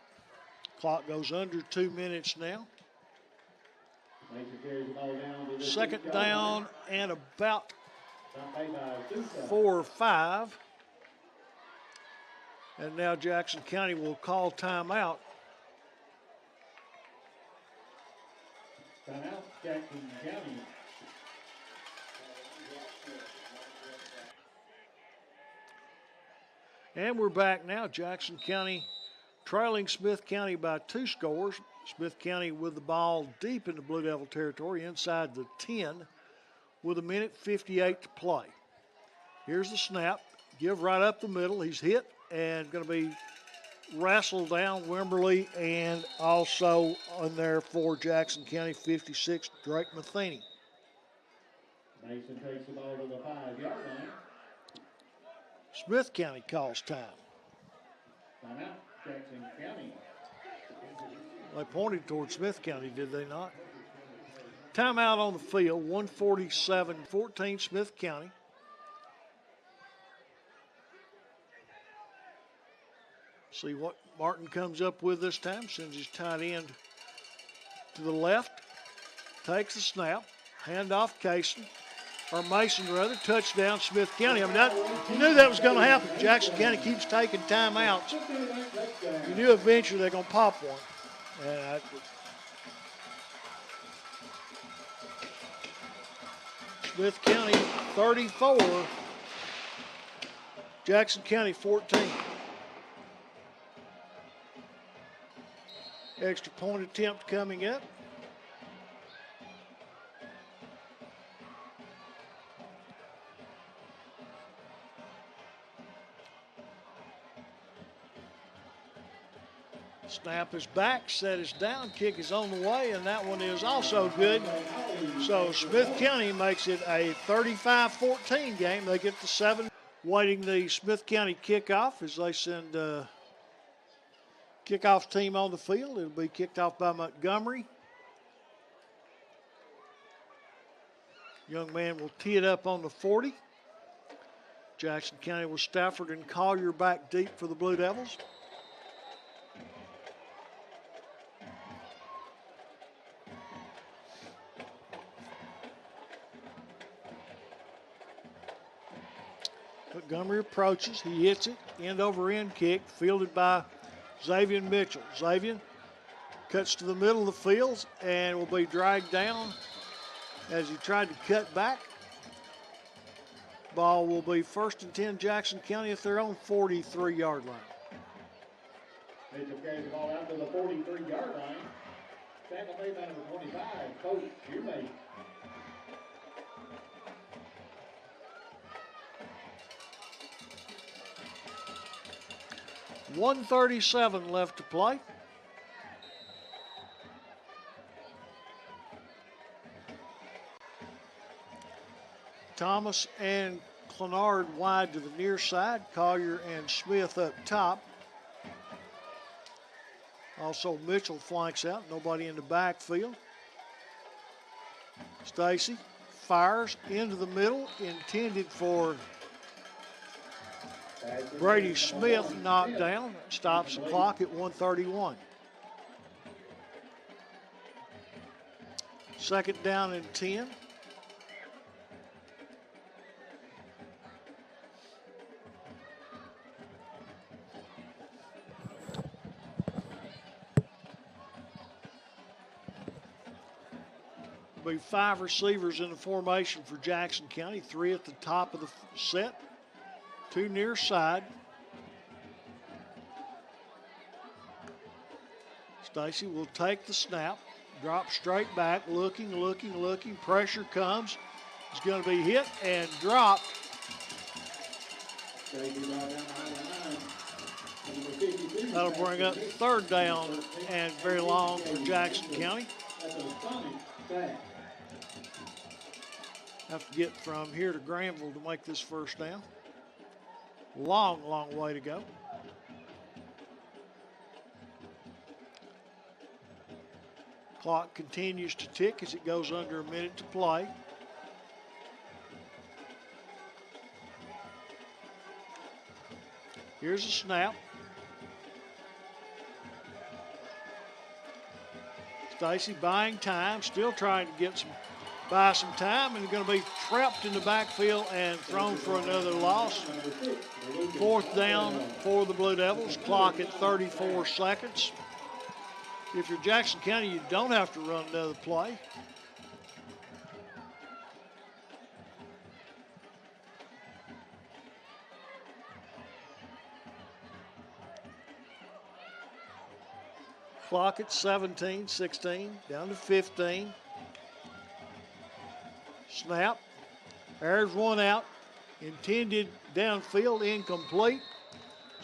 Clock goes under 2 minutes now. 2nd down and about 4 or 5. And now Jackson County will call timeout. Timeout, Jackson County. And we're back now. Jackson County trailing Smith County by 2 scores. Smith County with the ball deep into Blue Devil territory inside the 10 with 1:58 to play. Here's the snap. give right up the middle. He's hit and going to be wrestled down. Wimberly and also on there for Jackson County 56, Drake Matheny. Mason takes the ball to the 5-yard line. Smith County calls time. Timeout, Jackson County. They pointed toward Smith County, did they not? Timeout on the field, 147-14 Smith County. See what Martin comes up with this time. Sends his tight end to the left. Takes the snap. Handoff Mason rather. Touchdown Smith County. I mean, you knew that was going to happen. Jackson County keeps taking timeouts. You knew eventually they're going to pop one. And Smith County 34, Jackson County 14. Extra point attempt coming up. Snap is back, set is down, kick is on the way, and that one is also good. So Smith County makes it a 35-14 game. They get the 7. Waiting the Smith County kickoff as they send kickoff team on the field. It'll be kicked off by Montgomery. Young man will tee it up on the 40. Jackson County with Stafford and Collier back deep for the Blue Devils. Montgomery approaches. He hits it. End over end kick fielded by Xavier Mitchell. Xavier cuts to the middle of the field and will be dragged down as he tried to cut back. Ball will be 1st and 10 Jackson County at their own 43-yard line. Mitchell carries the ball out to the 43-yard line. Tackle made by number 25, Coach Shoemate. .137 left to play. Thomas and Clenard wide to the near side. Collier and Smith up top. Also Mitchell flanks out. Nobody in the backfield. Stacy fires into the middle. Intended for Brady Smith, knocked down. Stops the clock at 1:31. 2nd down and 10. There'll be 5 receivers in the formation for Jackson County. 3 at the top of the set. 2 near side. Stacy will take the snap, drop straight back, looking. Pressure comes. He's going to be hit and dropped. That'll bring up 3rd down and very long for Jackson County. Have to get from here to Granville to make this 1st down. Long way to go. Clock continues to tick as it goes under a minute to play. Here's a snap. Stacy buying time, still trying to buy some time, and going to be trapped in the backfield and thrown for another loss. 4th down for the Blue Devils. Clock at 34 seconds. If you're Jackson County, you don't have to run another play. Clock at 17, 16, down to 15. Snap. There's one out. Intended downfield, incomplete.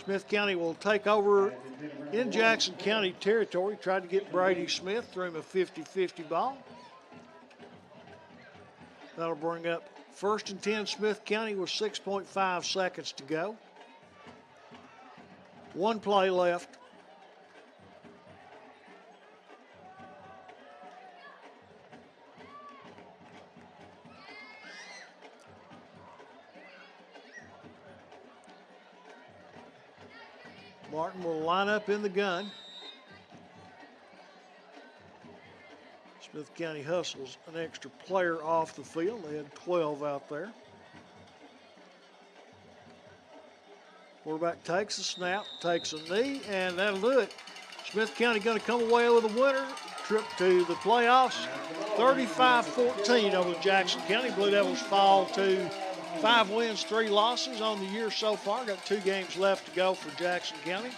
Smith County will take over in Jackson County territory. Tried to get Brady Smith, threw him a 50-50 ball. That'll bring up 1st and 10 Smith County with 6.5 seconds to go. One play left. Martin will line up in the gun. Smith County hustles an extra player off the field. They had 12 out there. Quarterback takes a snap, takes a knee, and that'll do it. Smith County going to come away with a winner. Trip to the playoffs, 35-14 over Jackson County. Blue Devils fall to 5 wins, 3 losses on the year so far. Got 2 games left to go for Jackson County.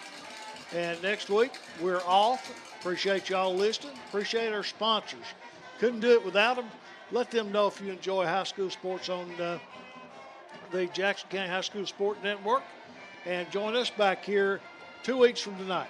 And next week, we're off. Appreciate y'all listening. Appreciate our sponsors. Couldn't do it without them. Let them know if you enjoy high school sports on the Jackson County High School Sport Network. And join us back here 2 weeks from tonight.